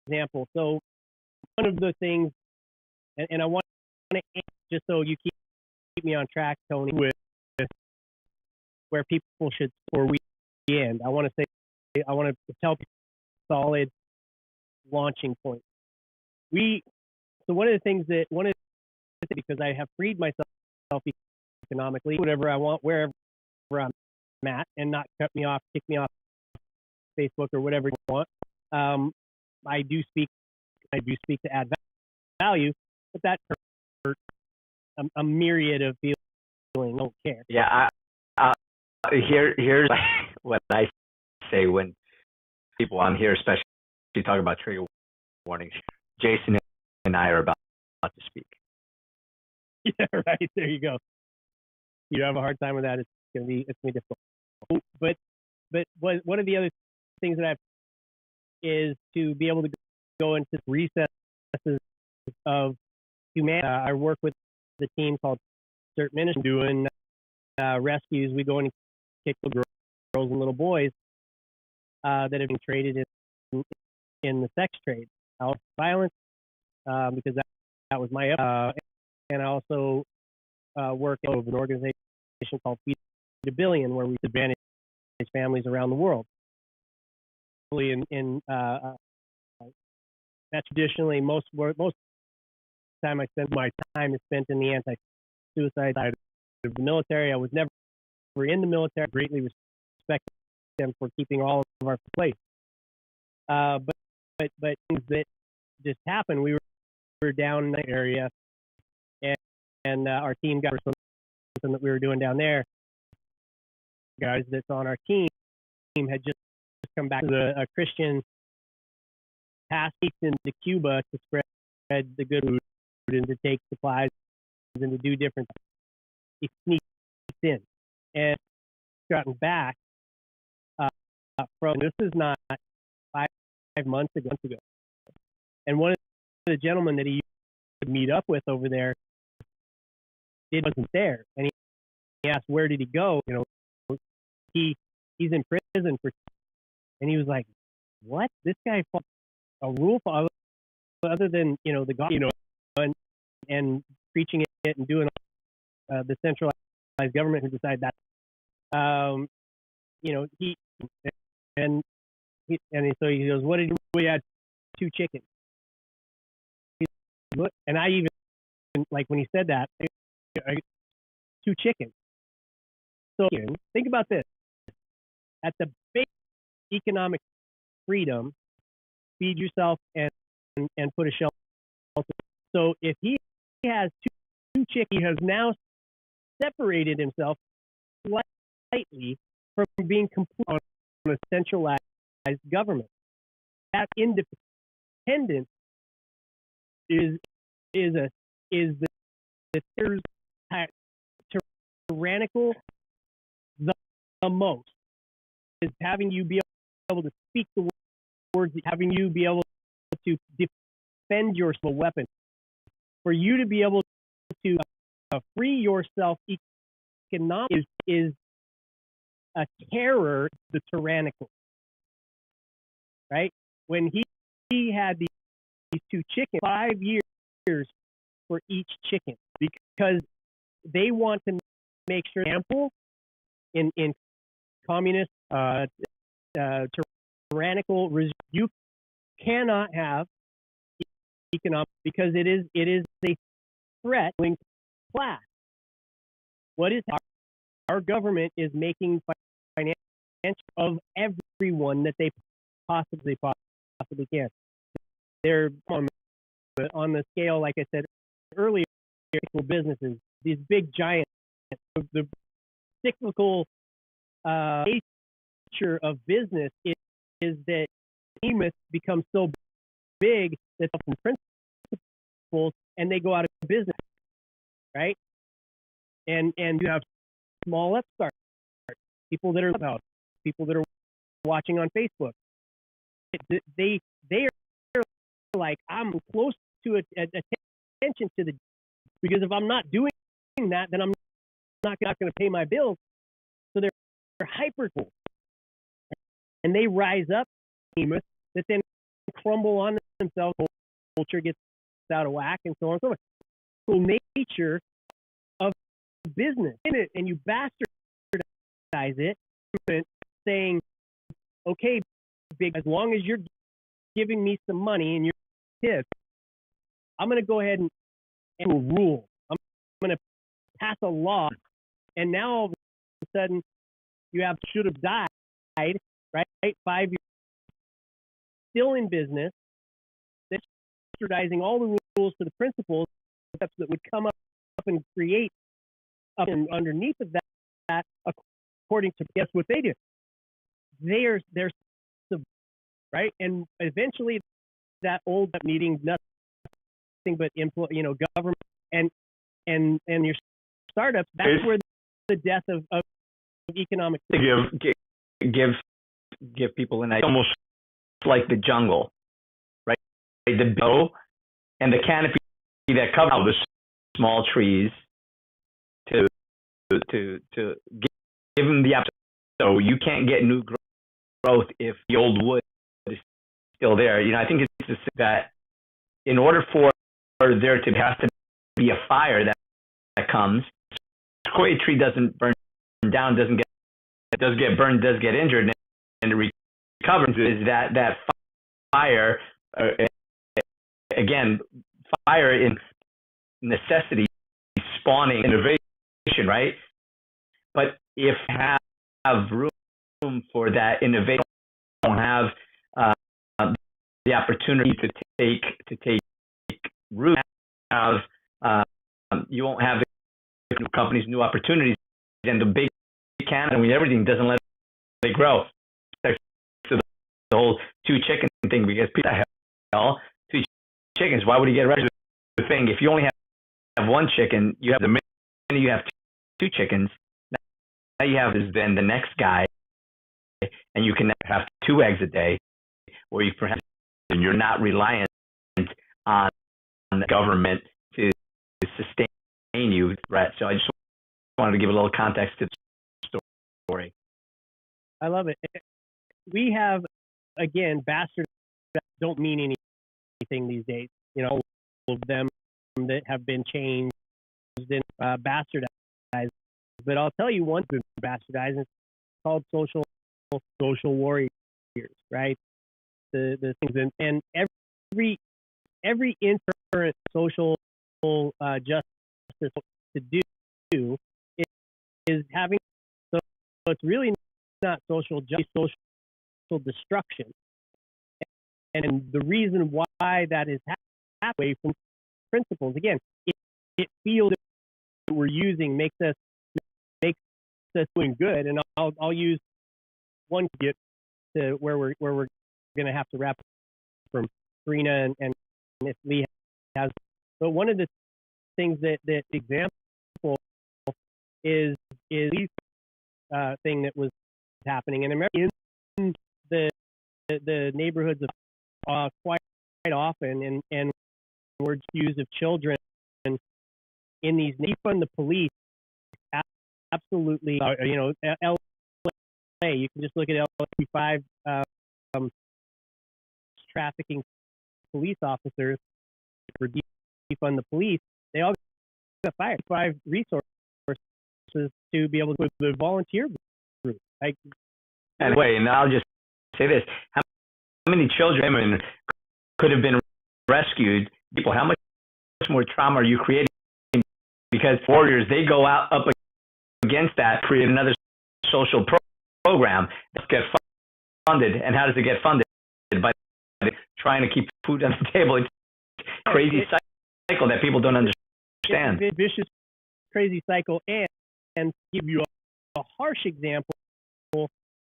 example. So one of the things, and I want to, just so you keep me on track, Tony, with where people should, or we end. I want to tell people solid launching point. So one of the things because I have freed myself economically, whatever I want, wherever I'm at, and not kick me off Facebook or whatever you want. I do speak to add value, but that hurts a myriad of feeling. Don't care. Yeah, here's what I say when people on here, especially talk about trigger warnings. Jason and I are about to speak. Yeah, right. There you go. You have a hard time with that. It's gonna be difficult. But one of the other things that I have is to be able to go into recesses of humanity. I work with the team called Inspirational, doing rescues. We go in and kick the girls and little boys that have been traded in the sex trade, violence, because that was my and I also work of an organization called Feed a Billion, where we advantage families around the world. In that traditionally most time I spend my time is spent in the anti-suicide side of the military. I was never in the military. I greatly respect them for keeping all of our place. But things that just happened. We were down in the area, and our team got something that we were doing down there. Guys that's on our team had just come back to a Christian past into Cuba to spread the good food and to take supplies and to do different things. He sneaked in and gotten back from, this is not 5 months ago. And one of the gentlemen that he would meet up with over there wasn't there. And he asked, where did he go? You know, he's in prison for, and he was like, what? This guy fought a rule other than, you know, the God, you know, and preaching it and doing the centralized government who decide that. You know, so he goes, what did we had 2 chickens? And I even, like, when he said that, 2 chickens. So think about this. At the base economic freedom, feed yourself and put a shelter. So if he has 2 chickens, he has now separated himself slightly from being complete on a centralized government. That independence is the tyrannical the most, is having you be able to speak the words, having you be able to defend yourself, weapon, for you to be able to free yourself economically is a terror, the tyrannical, right? When he had these 2 chickens, 5 years for each chicken, because they want to make sure ample in communist tyrannical regime, you cannot have economic, because it is a threat to class. What is our government is making financial of everyone that they possibly can. They're on the scale, like I said earlier, businesses, these big giants, the cyclical nature of business is that behemoths become so big that the principles and they go out of business, right? And you have small upstarts, people that are people that are watching on Facebook. They are like, I'm close to attention to because if I'm not doing that, then I'm not going to pay my bills. So they're hyper cool, and they rise up that then crumble on themselves. Culture gets out of whack, and so on and so forth. So nature of business in it, and you bastardize it, saying, okay, big, as long as you're giving me some money and you're tips, I'm going to go ahead and do a rule. I'm going to pass a law, and now all of a sudden you have should have died, right? 5 years still in business, that's standardizing all the rules to the principles that would come up and create up and underneath of that according to guess what they do. They're right, and eventually that old needing nothing but government and your startups. That's where the death of economic give people an idea, almost like the jungle, right? The bow and the canopy that covers the small trees to give them the option. So you can't get new growth if the old wood is still there. I think it's just that in order for there to have to be a fire that comes, sequoia tree doesn't burn down, does get burned, does get injured, and it recovers, is that fire, again, fire in necessity spawning innovation, right? But if you have room for that innovation, don't have the opportunity to take root, have you won't have new companies, new opportunities, and the big can and everything doesn't let it grow. So the whole two chicken thing, because people hell, two chickens, why would you get rid of the thing? If you only have one chicken, you have the minute you have two chickens, now you have is then the next guy, and you can have 2 eggs a day, or you perhaps, and you're not reliant on the government to sustain you, Brett. So I just wanted to give a little context to the story. I love it. We have, again, bastards that don't mean anything these days. You know, all of them that have been changed and bastardized. But I'll tell you one thing bastardized. It's called social warriors, right? The things and every current social justice to do is having, so it's really not social justice, social destruction. And the reason why that is halfway from principles, again, it feels that we're using makes us doing good. And I'll use one to get to where we're going to have to wrap from Karina and if Lee has. But one of the things that example is Lee's thing that was happening, and I remember in the neighborhoods of quite often, and we're accused of children in these defund the police. Absolutely, LA. You can just look at LA5 trafficking police officers for defund the police. They all got fired. 5 resources to be able to put the volunteer group. And I'll just say this: how many children could have been rescued? People, how much more trauma are you creating? Because warriors, they go out up against that, create another social program that gets funded. And how does it get funded? By trying to keep food on the table. It's a crazy cycle that people don't understand. It's a vicious, crazy cycle. And give you a harsh example,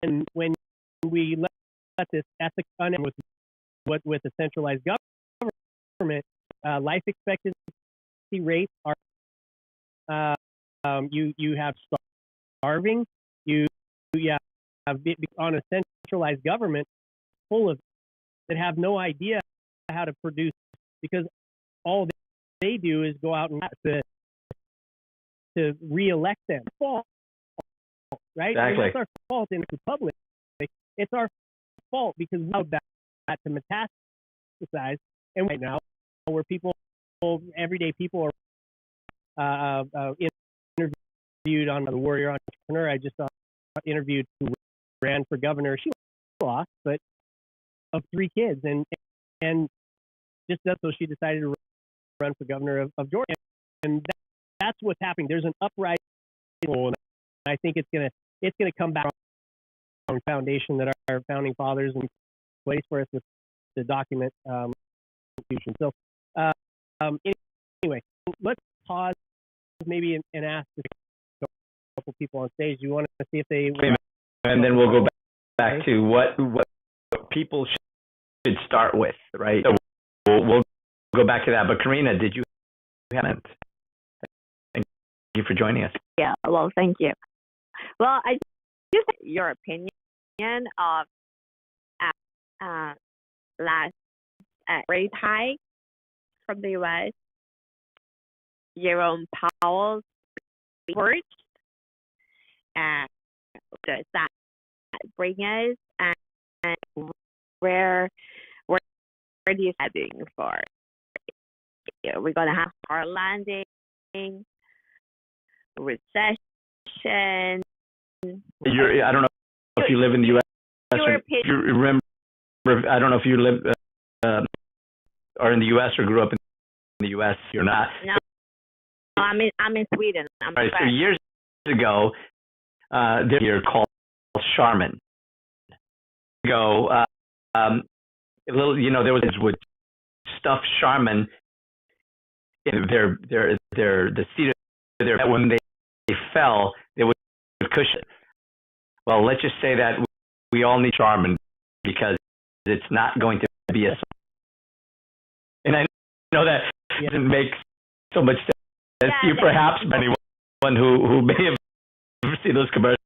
and when we let this ethic with a centralized government, life expectancy rates are you have starving, you have on a centralized government full of that have no idea how to produce, because all they do is go out and to re-elect them. Fault, right? Exactly. It's our fault in the republic. It's our fault because we allowed that to metastasize. And right now, where everyday people are interviewed on the Warrior Entrepreneur. I just interviewed who ran for governor. She lost, but of 3 kids, and just so she decided to run for governor of Georgia. And that's what's happening. There's an uprising, and I think it's gonna come back from the foundation that our founding fathers in place for us with the document Constitution. So anyway, let's pause maybe and ask a couple people on stage. Do you want to see if they? And then we'll go back to what people should start with, right? So we'll go back to that. But Karina, did you have it? Thank you for joining us. Yeah, well, thank you. Well, I just your opinion of last rate hike from the U.S. Jerome Powell's report, does that bring us, and where do you heading for? We're gonna have hard landing. recession. I don't know if you live in the U.S. Your If you remember, I don't know if you live are in the U.S. or grew up in the U.S. You're not. No, I'm in Sweden. I'm All right, so years ago, there's a year called Charmin. A little, there was with stuffed Charmin in the seat of their, when they fell, they would cushion. Well, let's just say that we all need Charmin because it's not going to be a. And I know that doesn't make so much sense to you, perhaps, but anyone who may have seen those commercials.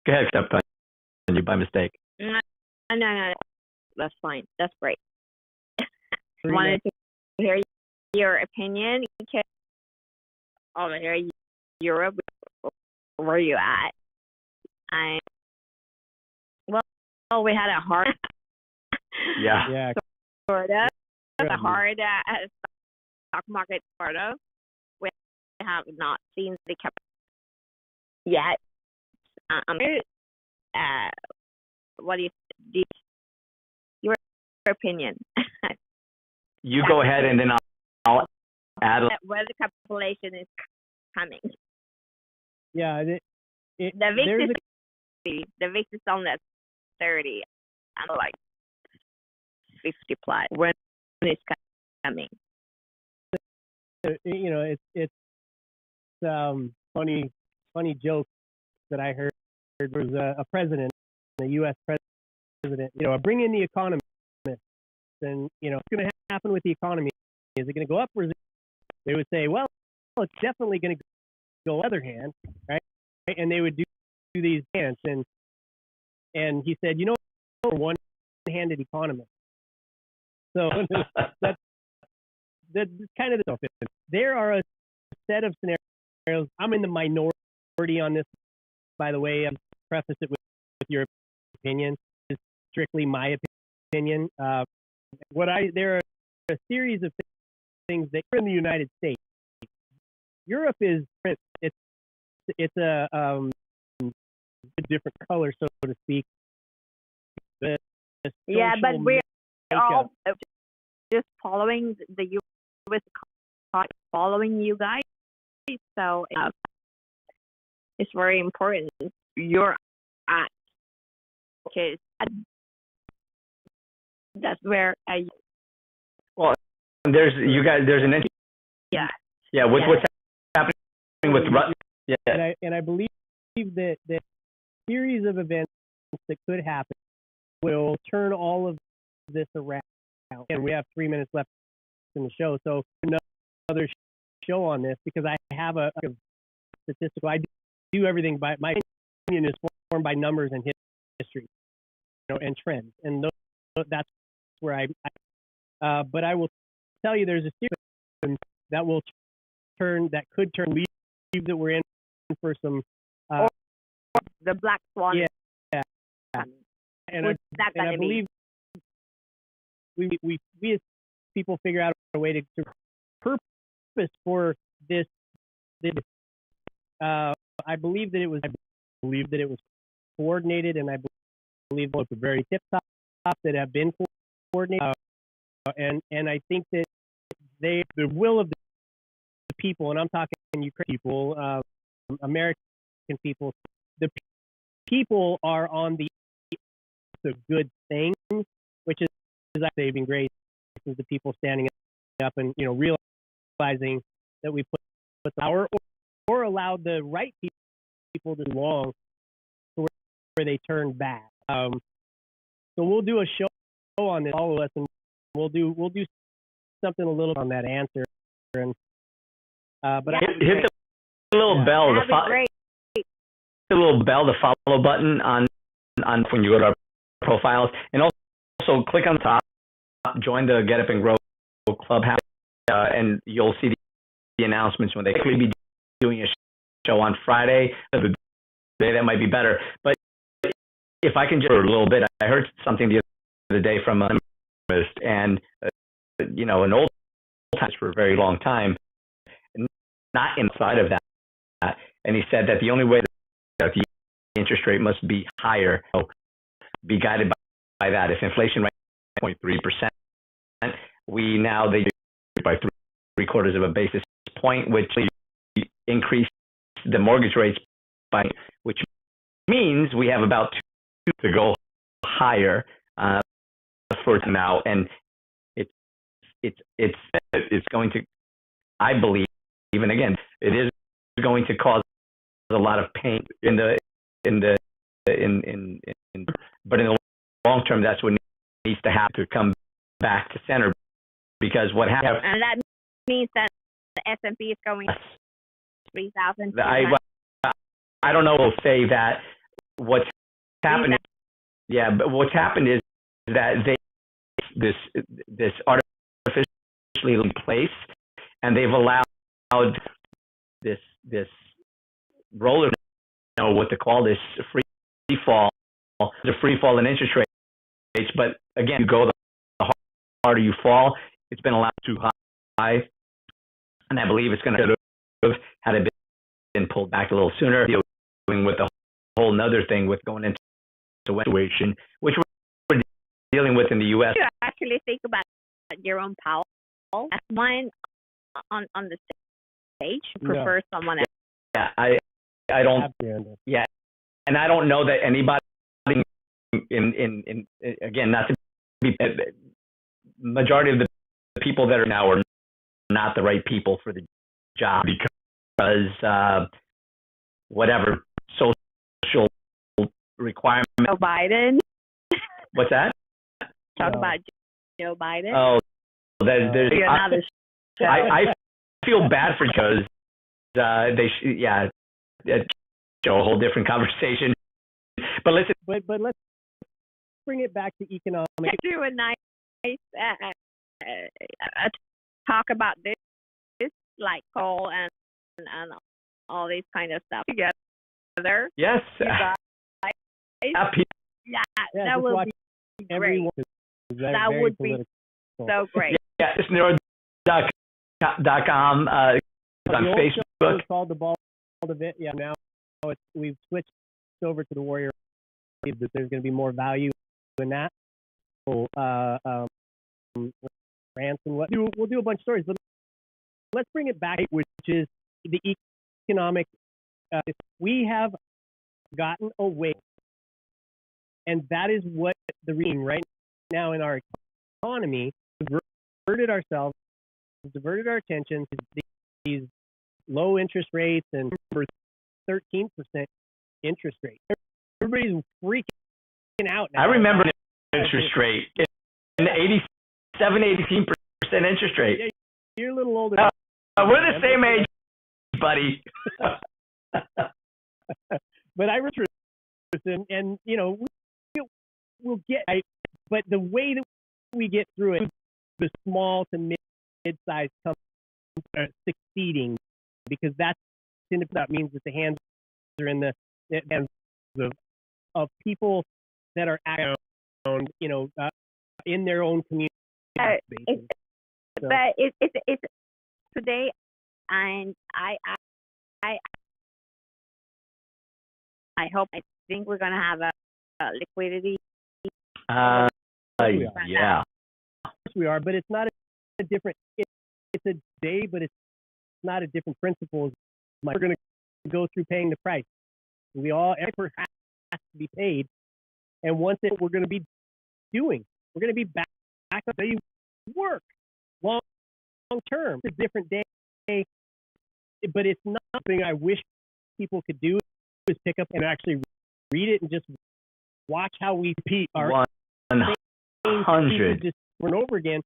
Go ahead, except on you by mistake. No, that's fine. That's great. Wanted to hear your opinion because over here, Europe, where you at? We had a hard. Yeah. Florida, a hard stock market. Florida. We have not seen the cap yet. What do you your opinion? You go ahead, and then I'll add where the capitulation is coming. Yeah, the VIX is on that 30. I'm like 50 plus. When it's coming? It's funny joke that I heard. There was a president, a U.S. president, bring in the economist, and what's going to happen with the economy? Is it going to go up, or is it? They would say, well, it's definitely going to go other hand, right? And they would do these hands, and he said, we're one-handed economists. So that's kind of the stuff. There are a set of scenarios. I'm in the minority on this, by the way. I'll preface it with your opinion. It's strictly my opinion. There are a series of things that are in the United States. Europe is it's a different color, so to speak. But we're all just following the U.S. following you guys. So it's very important. You're at because that's where well, there's an what's happening with and I believe that series of events that could happen will turn all of this around. And we have 3 minutes left in the show, so another show on this because I have a statistical. I do everything by my opinion is formed by numbers and history, and trends, and that's where but I will tell you there's a series that will that could turn leave that we're in for some the black swan. Yeah. And I believe we as people figure out a way to purpose for this. I believe that it was coordinated, and I believe at the very tip top that have been coordinated. And I think that the will of the people, and I'm talking Ukrainian people, American people, the people are on the good thing, which is saving grace. Is the people standing up and realizing that we put power or allowed the right people to belong to where they turn back. So we'll do a show on this, all of us, and we'll do something a little on that answer. And but hit the little bell, the little bell, the follow button on when you go to our profiles, and also click on the top, join the Get Up and Grow Clubhouse, and you'll see the announcements when they could be doing a show on Friday. The day that might be better, but if I can just for a little bit, I heard something the other day from an and an old time for a very long time. not inside of that. And he said that the only way that the interest rate must be higher, be guided by that. If inflation rate is 0.3%, they by three-quarters of a basis point, which increased the mortgage rates by, which means we have about 2 to go higher for now, and it's going to, I believe, even again, it is going to cause a lot of pain but in the long term, that's what needs to happen to come back to center, because what happens, and that means that the S&P is going 3,000. I don't know. We'll say that what's happened. Yeah, but what's happened is that this artificially in place, and they've allowed this roller, what they call this free fall, the free fall in interest rates. But again, you go, the harder you fall. It's been allowed too high, and I believe it's going to have had it been pulled back a little sooner, dealing with a whole nother thing with going into a situation, which we're dealing with in the U.S. You actually think about Jerome Powell as one on the stage prefer someone else. Yeah, I don't. Yeah, and I don't know that anybody in again, not to be, majority of the people that are now are not the right people for the job, because whatever social requirement. Joe Biden. What's that? Talk about Joe Biden. Oh, there's another show. I feel bad for, because show a whole different conversation. But listen, but let's bring it back to economics. Let's do a nice talk about this, like coal and all these kind of stuff together. Yes. That will be great. That would be so great. Yeah, Sisneros.com on Facebook. It's called the Ball of It. Yeah, now we've switched over to the Warrior. That there's going to be more value in that. So, rants and what we'll do a bunch of stories, but let's bring it back, which is the economic. We have gotten away, and that is what the reason right now in our economy diverted our attention to these low interest rates and 13% interest rate. Everybody's freaking out now. I remember the interest rate in 18% interest rate. Yeah, you're a little older. We're the same age, buddy. But I remember, and we'll get. But the way that we get through it, the small to mid-sized companies are succeeding, because that means that the hands are in the hands of people that are around, in their own community. But it's today, and I think we're gonna have a liquidity. Yeah. Of course we are, but it's not a different. It's a day, but it's not a different principle. We're going to go through paying the price. Effort has to be paid, and once we're going to be doing, we're going to be back up to work long term. It's a different day, but it's not something I wish people could do. Is pick up and actually read it and just watch how we repeat our 100 just over and over again.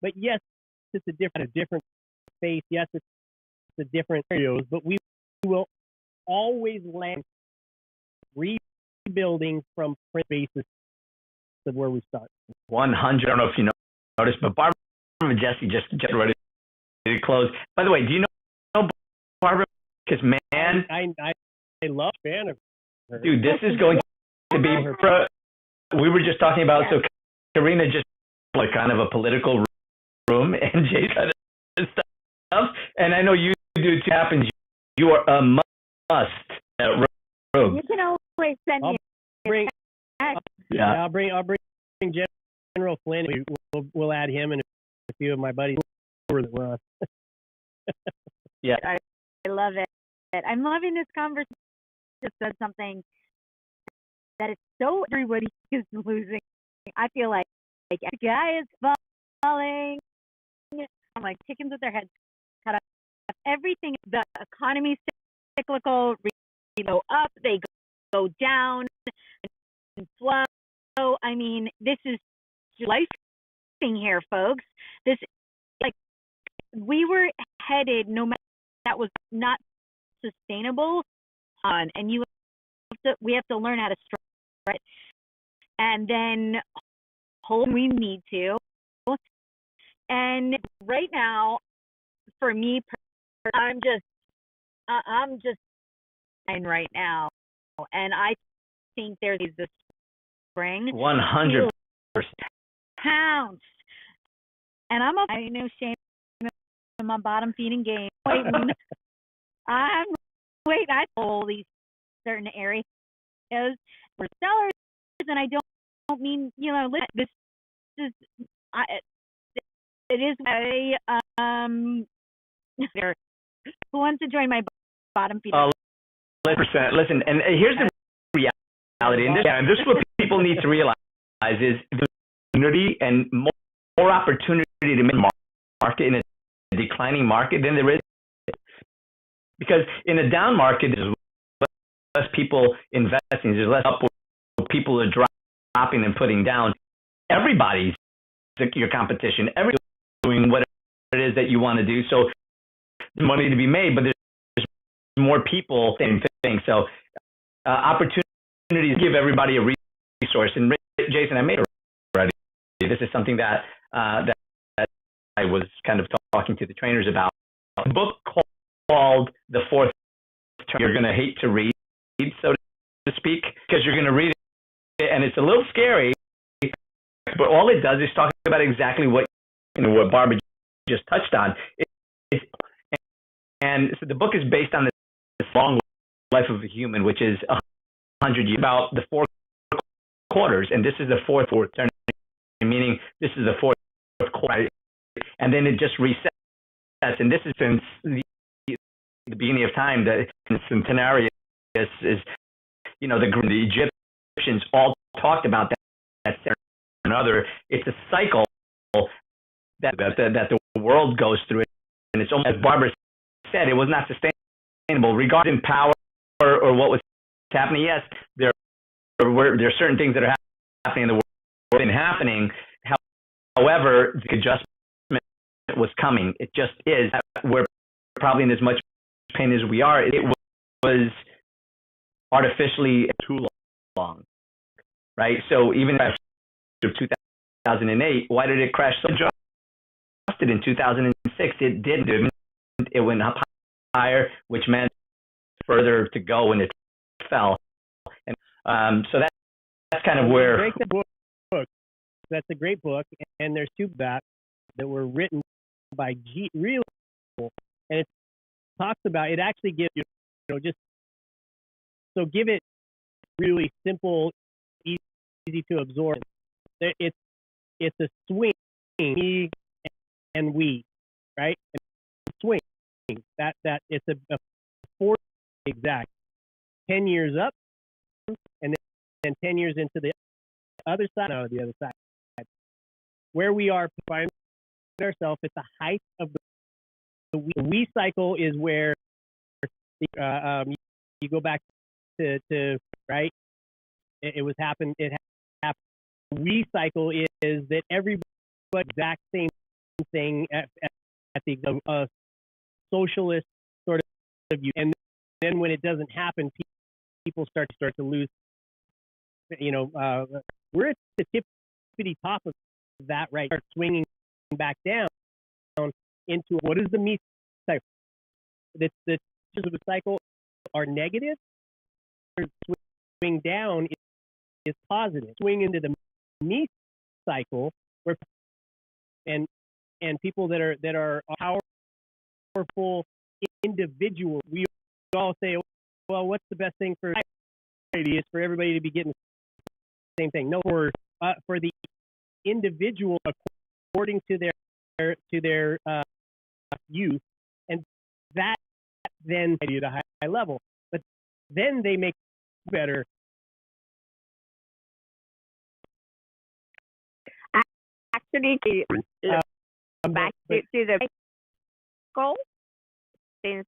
But yes, it's a different face. Yes, it's a different scenarios, but we will always land rebuilding from print basis of where we start. 100. I don't know if you noticed, but Barbara and Jesse just ready to close. By the way, do you know Barbara? Because man, I love fan of her. Dude, this is going to be. We were just talking about Karina just like kind of a political room, and Jay kind of stuff, and I know you do do too happens, you are a must at Rogue. You can always send me bring, Yeah. I'll bring General Flynn. We'll add him and a few of my buddies over the run. Yeah. I love it. I'm loving this conversation. Just said something that it's so everybody is losing. I feel like every guy is falling. I'm like chickens with their heads cut off. Everything, the economy's cyclical. They go up, they go down, and flow. I mean, this is life here, folks. This, like, we were headed, no matter that was not sustainable, and we have to learn how to strike it, and then hold we need to. And right now, for me, I'm just right now, and I think there's this spring 100%. pounce, and I know shame in my bottom feeding game. I hold these certain areas for sellers, and I don't mean this is it is who wants to join my bottom feeding? 100%. Listen, and here's the reality, and this is what people need to realize is the opportunity and more opportunity to make market in a declining market than there is. Because in a down market, there's less people investing, there's less upward, people are dropping and putting down. Everybody's your competition. Everybody's doing whatever it is that you want to do. So there's money to be made, but there's more people, same thing. So opportunities give everybody a resource. And Jason, I made it already. This is something that I was kind of talking to the trainers about. A book called The Fourth Turn. You're going to hate to read, so to speak, because you're going to read it, and it's a little scary. But all it does is talk about exactly what Barbara just touched on. And so the book is based on this long life of a human, which is 100 years, about the 4 quarters, and this is the fourth turn, meaning this is the fourth quarter, and then it just resets. And this is since the beginning of time. The centenarius is the Egyptians all talked about that. Another, it's a cycle that the world goes through, and it's almost, as Barbara said, it was not sustainable regarding power or what was happening. Yes, there are certain things that are happening in the world, been happening. However, the adjustment was coming. It just is. We're probably in as much pain as we are. It was artificially too long, right? So even after 2008, why did it crash so adjusted in 2006? It didn't. It went up higher, which meant further to go when it fell. And so that's kind of where. That's a great book, and there's 2 that were written by real people, and it talks about, it actually gives just so give it really simple, easy to absorb. It's a swing, me and we, right? And swing that it's a 4 exact 10 years up, and then 10 years into the other side. No, the other side. Where we are finding ourselves at the height of the we cycle is where you go back to right. It happened. We cycle is that everybody exact same thing at the socialist sort of view, and then when it doesn't happen, people start to lose. We're at the tippity top of that, right? Start swinging back down into what is the me cycle? The of the cycle are negative. Swing down is positive. Swing into the me cycle, where and people that are powerful individual, we all say, well, what's the best thing for society? It's for everybody to be getting the same thing. No, for the individual according to their youth, and that then at a high level. But then they make better. Actually, back to the goal since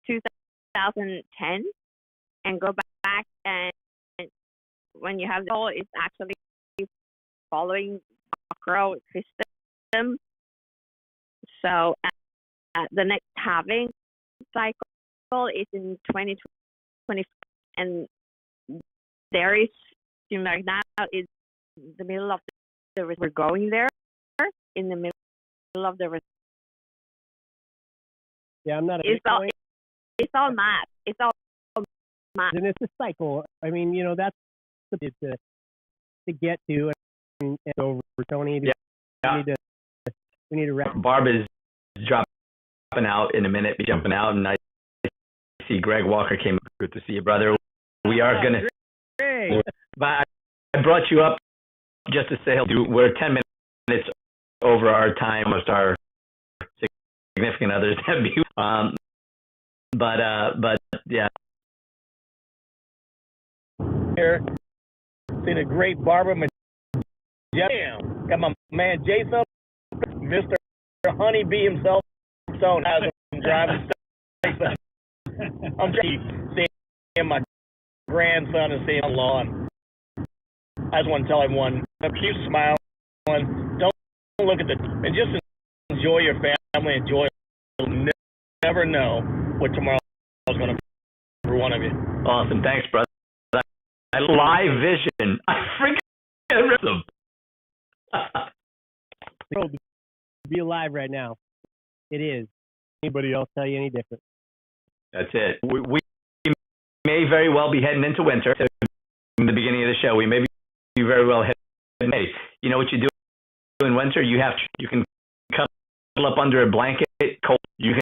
2010 and go back, and when you have the goal, it's actually following GetUpNGrow system. So the next halving cycle is in 2020, and there is, like now is the middle of we're going there in the middle of the. Yeah, I'm not. It's all math. It's all math. And it's a cycle. I mean, that's the bit to get to, and over Tony. Yeah. We need to wrap. Barb is dropping out in a minute. Be jumping out, and I see Greg Walker came. Good to see you, brother. We are gonna. Great. But I brought you up just to say we're 10 minutes over our time, almost our significant others have you. But yeah. Here, see the great Barbara Jam. Got my man Jason, Mr. Honeybee himself. So as I'm driving, I'm seeing my grandson and seeing the lawn. I just want to tell everyone, keep smiling. Don't look at and just enjoy your family. Enjoy. You'll never know what tomorrow is going to be for one of you. Awesome. Thanks, brother. Live vision. I freaking rhythm. To be alive right now. It is. Anybody else tell you any different? That's it. We may very well be heading into winter. In the beginning of the show, we may be very well heading. Hey, you know what you do in winter? You can cuddle up under a blanket, cold. You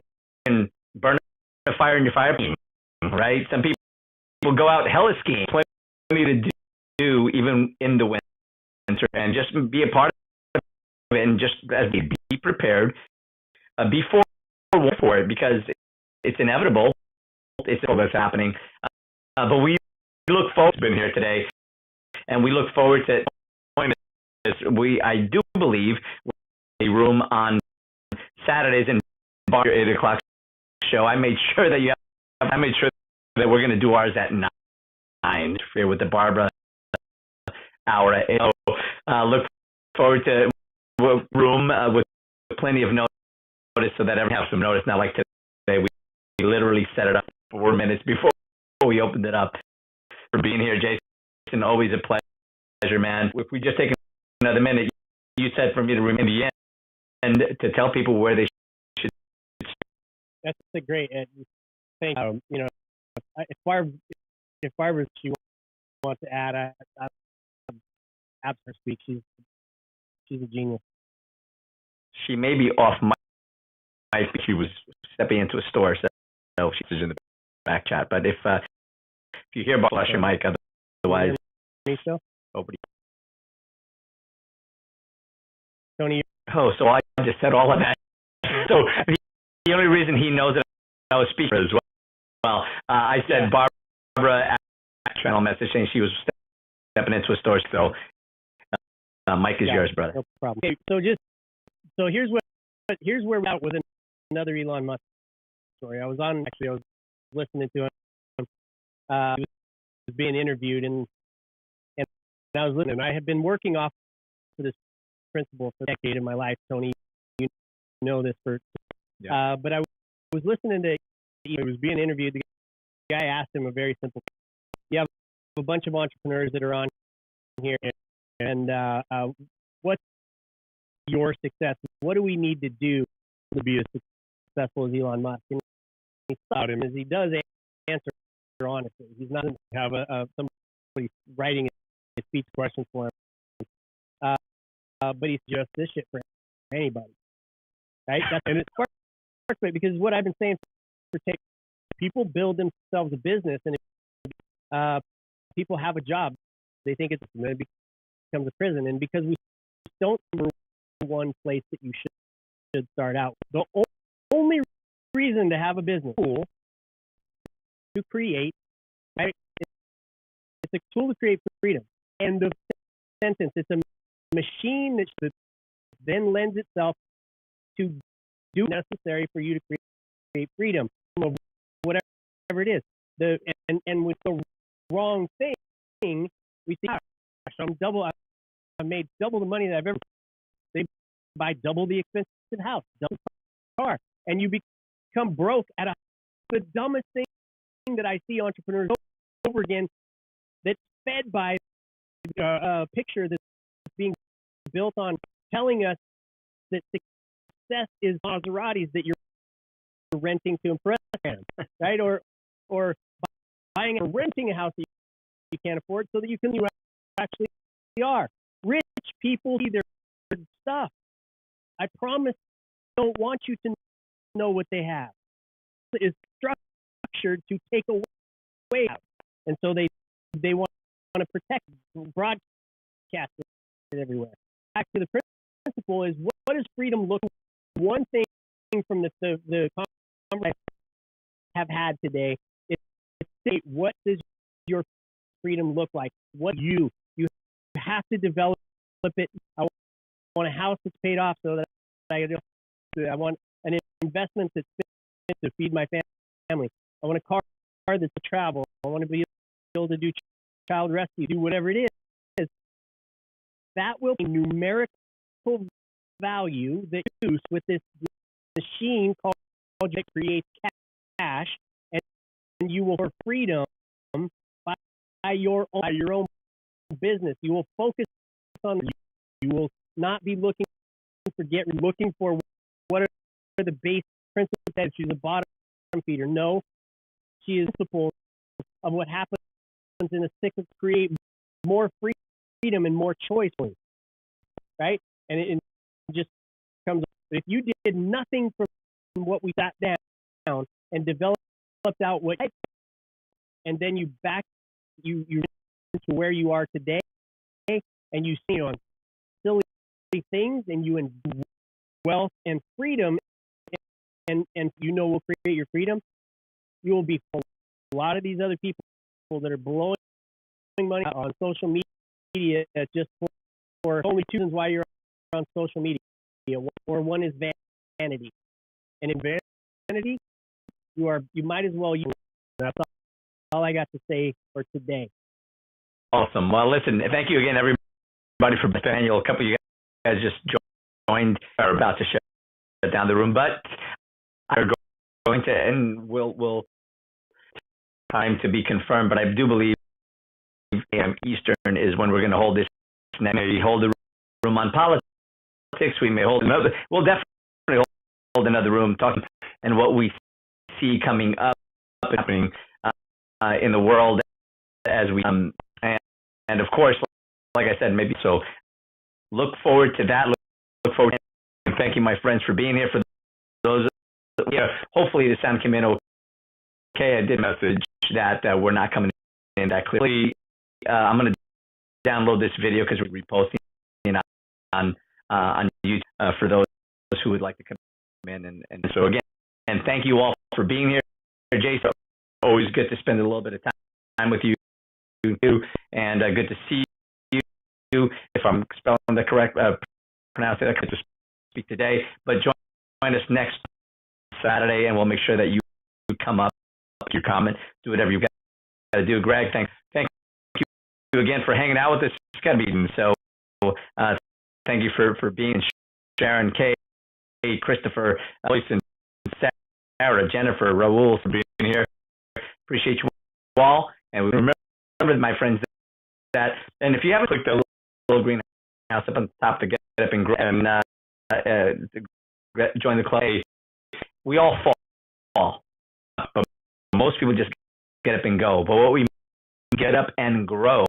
can burn a fire in your fireplace, right? Some people go out hella skiing. Plenty to do even in the winter, and just be a part of it, and just be prepared. Be for it, because it's inevitable. It's all that's happening. But we look forward to being here today, and we look forward to this. I do believe a room on Saturdays and bar 8 o'clock show. I made sure that we're going to do ours at 9 with the Barbara hour at 8. So, look forward to a room with plenty of notice, so that everyone has some notice. Not like today, we literally set it up 4 minutes before we opened it up. For being here, Jason, always a pleasure, man. If we just take another minute, you said for me to remain the end to tell people where they should. That's a great thing. If Barbara she wants to add, I have her speak. She's a genius. She may be off mic. She was stepping into a store, so she's in the back chat. But if you hear, flash your mic. Otherwise, over to you. Tony. Oh, so I just said all of that. So the only reason he knows that I was speaking as well. I said Barbara channel message saying she was stepping into a store. So mic is yours, brother. No problem. Okay, so here's where we're at with another Elon Musk story. I was listening to him. He was being interviewed, and I was listening. I have been working off of this principle for a decade in my life, Tony. You know this but I was listening to. He was being interviewed. The guy asked him a very simple question. You have a bunch of entrepreneurs that are on here, and what's your success? What do we need to do to be as successful as Elon Musk? And he thought him as he does answer honestly. He's not going to have somebody writing a speech question for him, but he's just this shit for anybody, right? And it's part because what I've been saying for 10 people build themselves a business, and people have a job. They think it becomes a prison, and because we don't remember one place that you should start out. The only reason to have a business tool to create, right? It's a tool to create freedom. And the sentence, it's a machine that then lends itself to do necessary for you to create freedom of whatever it is. And with the wrong thing, we see, gosh, I've made double the money that I've ever. They buy double the expensive house, double the car, and you become broke at the dumbest thing that I see entrepreneurs over again. That's fed by a picture that's being built on telling us that success is Maseratis that you're renting to impress them, right? Or buying or renting a house that you can't afford so that you actually are. Rich people see their stuff. I promise they don't want you to know what they have. It is structured to take away, and so they want to protect, broadcast it everywhere. Back to the principle is what does freedom look like? One thing from the conversation I have had today is state what does your freedom look like? What you have to develop it. I want a house that's paid off so that I want an investment that's fit to feed my family. I want a car that's to travel. I want to be able to do child rescue, do whatever it is. That will be numerical value that you use with this machine called that creates cash, and you will for freedom by your own business. You will focus on. You will not be looking for what are the base principles that she's a bottom feeder. No, she is principles of what happens in a cycle to create more freedom and more choice, right? And it just comes. If you did nothing from what we sat down and developed out what, and then you to where you are today, and you see on silly things, and you invest wealth and freedom, and will create your freedom. You will be a lot of these other people that are blowing money on social media just for only two reasons why you're on social media. Or one is vanity, and in vanity, you might as well use. That's all I got to say for today. Awesome. Well, listen, thank you again, everybody, for Daniel. A couple of you guys just joined or about to shut down the room, but are going to, and we'll time to be confirmed, but I do believe Eastern is when we're going to hold this. Maybe hold the room on politics. We may hold another. We'll definitely hold another room talking and what we see coming up and happening in the world as we and of course, like I said, maybe so. Look forward to that. Look forward. And thank you, my friends, for being here. For those, hopefully the sound came in okay. I did message that we're not coming in that clearly. I'm going to download this video because we're reposting on YouTube for those who would like to come in. And so again, and thank you all for being here. Jason, always good to spend a little bit of time with you too, and good to see you. If I'm spelling the correct, pronouncing it, to speak today. But join us next Saturday, and we'll make sure that you come up, your comment, do whatever you've got to do. Greg, thank you again for hanging out with us. It's got to be so. Thank you for being Sharon, Kay, Christopher, Alison, Sarah, Jennifer, Raul for being here. Appreciate you all, and remember, my friends, that, and if you haven't clicked the little green house up on top to get up and join the club, we all fall, but most people just get up and go. But what we get up and grow,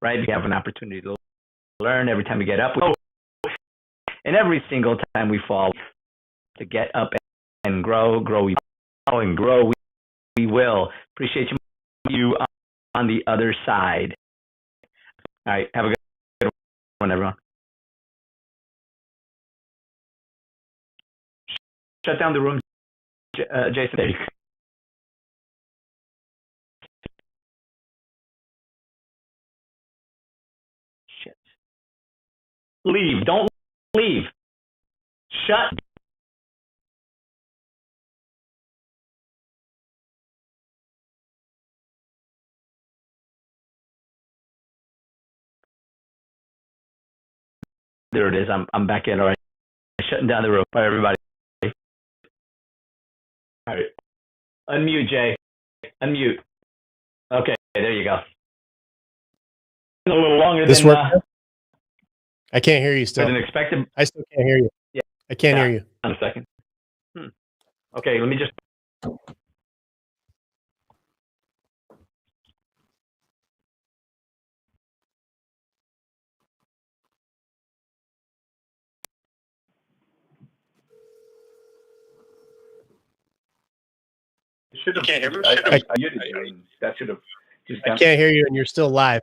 right? We have an opportunity to learn every time we get up, and every single time we fall, to Get Up and Grow. Grow we will, and grow we will. Appreciate you on the other side. All right, have a good one, everyone. Shut down the room, Jason. There you go. Shit. Leave. Don't leave. Shut. There it is. I'm back in. All right. Shutting down the room. Bye, everybody. All right. Unmute, Jay. Unmute. Okay, there you go. A little longer This than work? I can't hear you still. than expected. I still can't hear you. Yeah. I can't hear you. On a second. Okay, let me just. I can't hear you, and you're still live.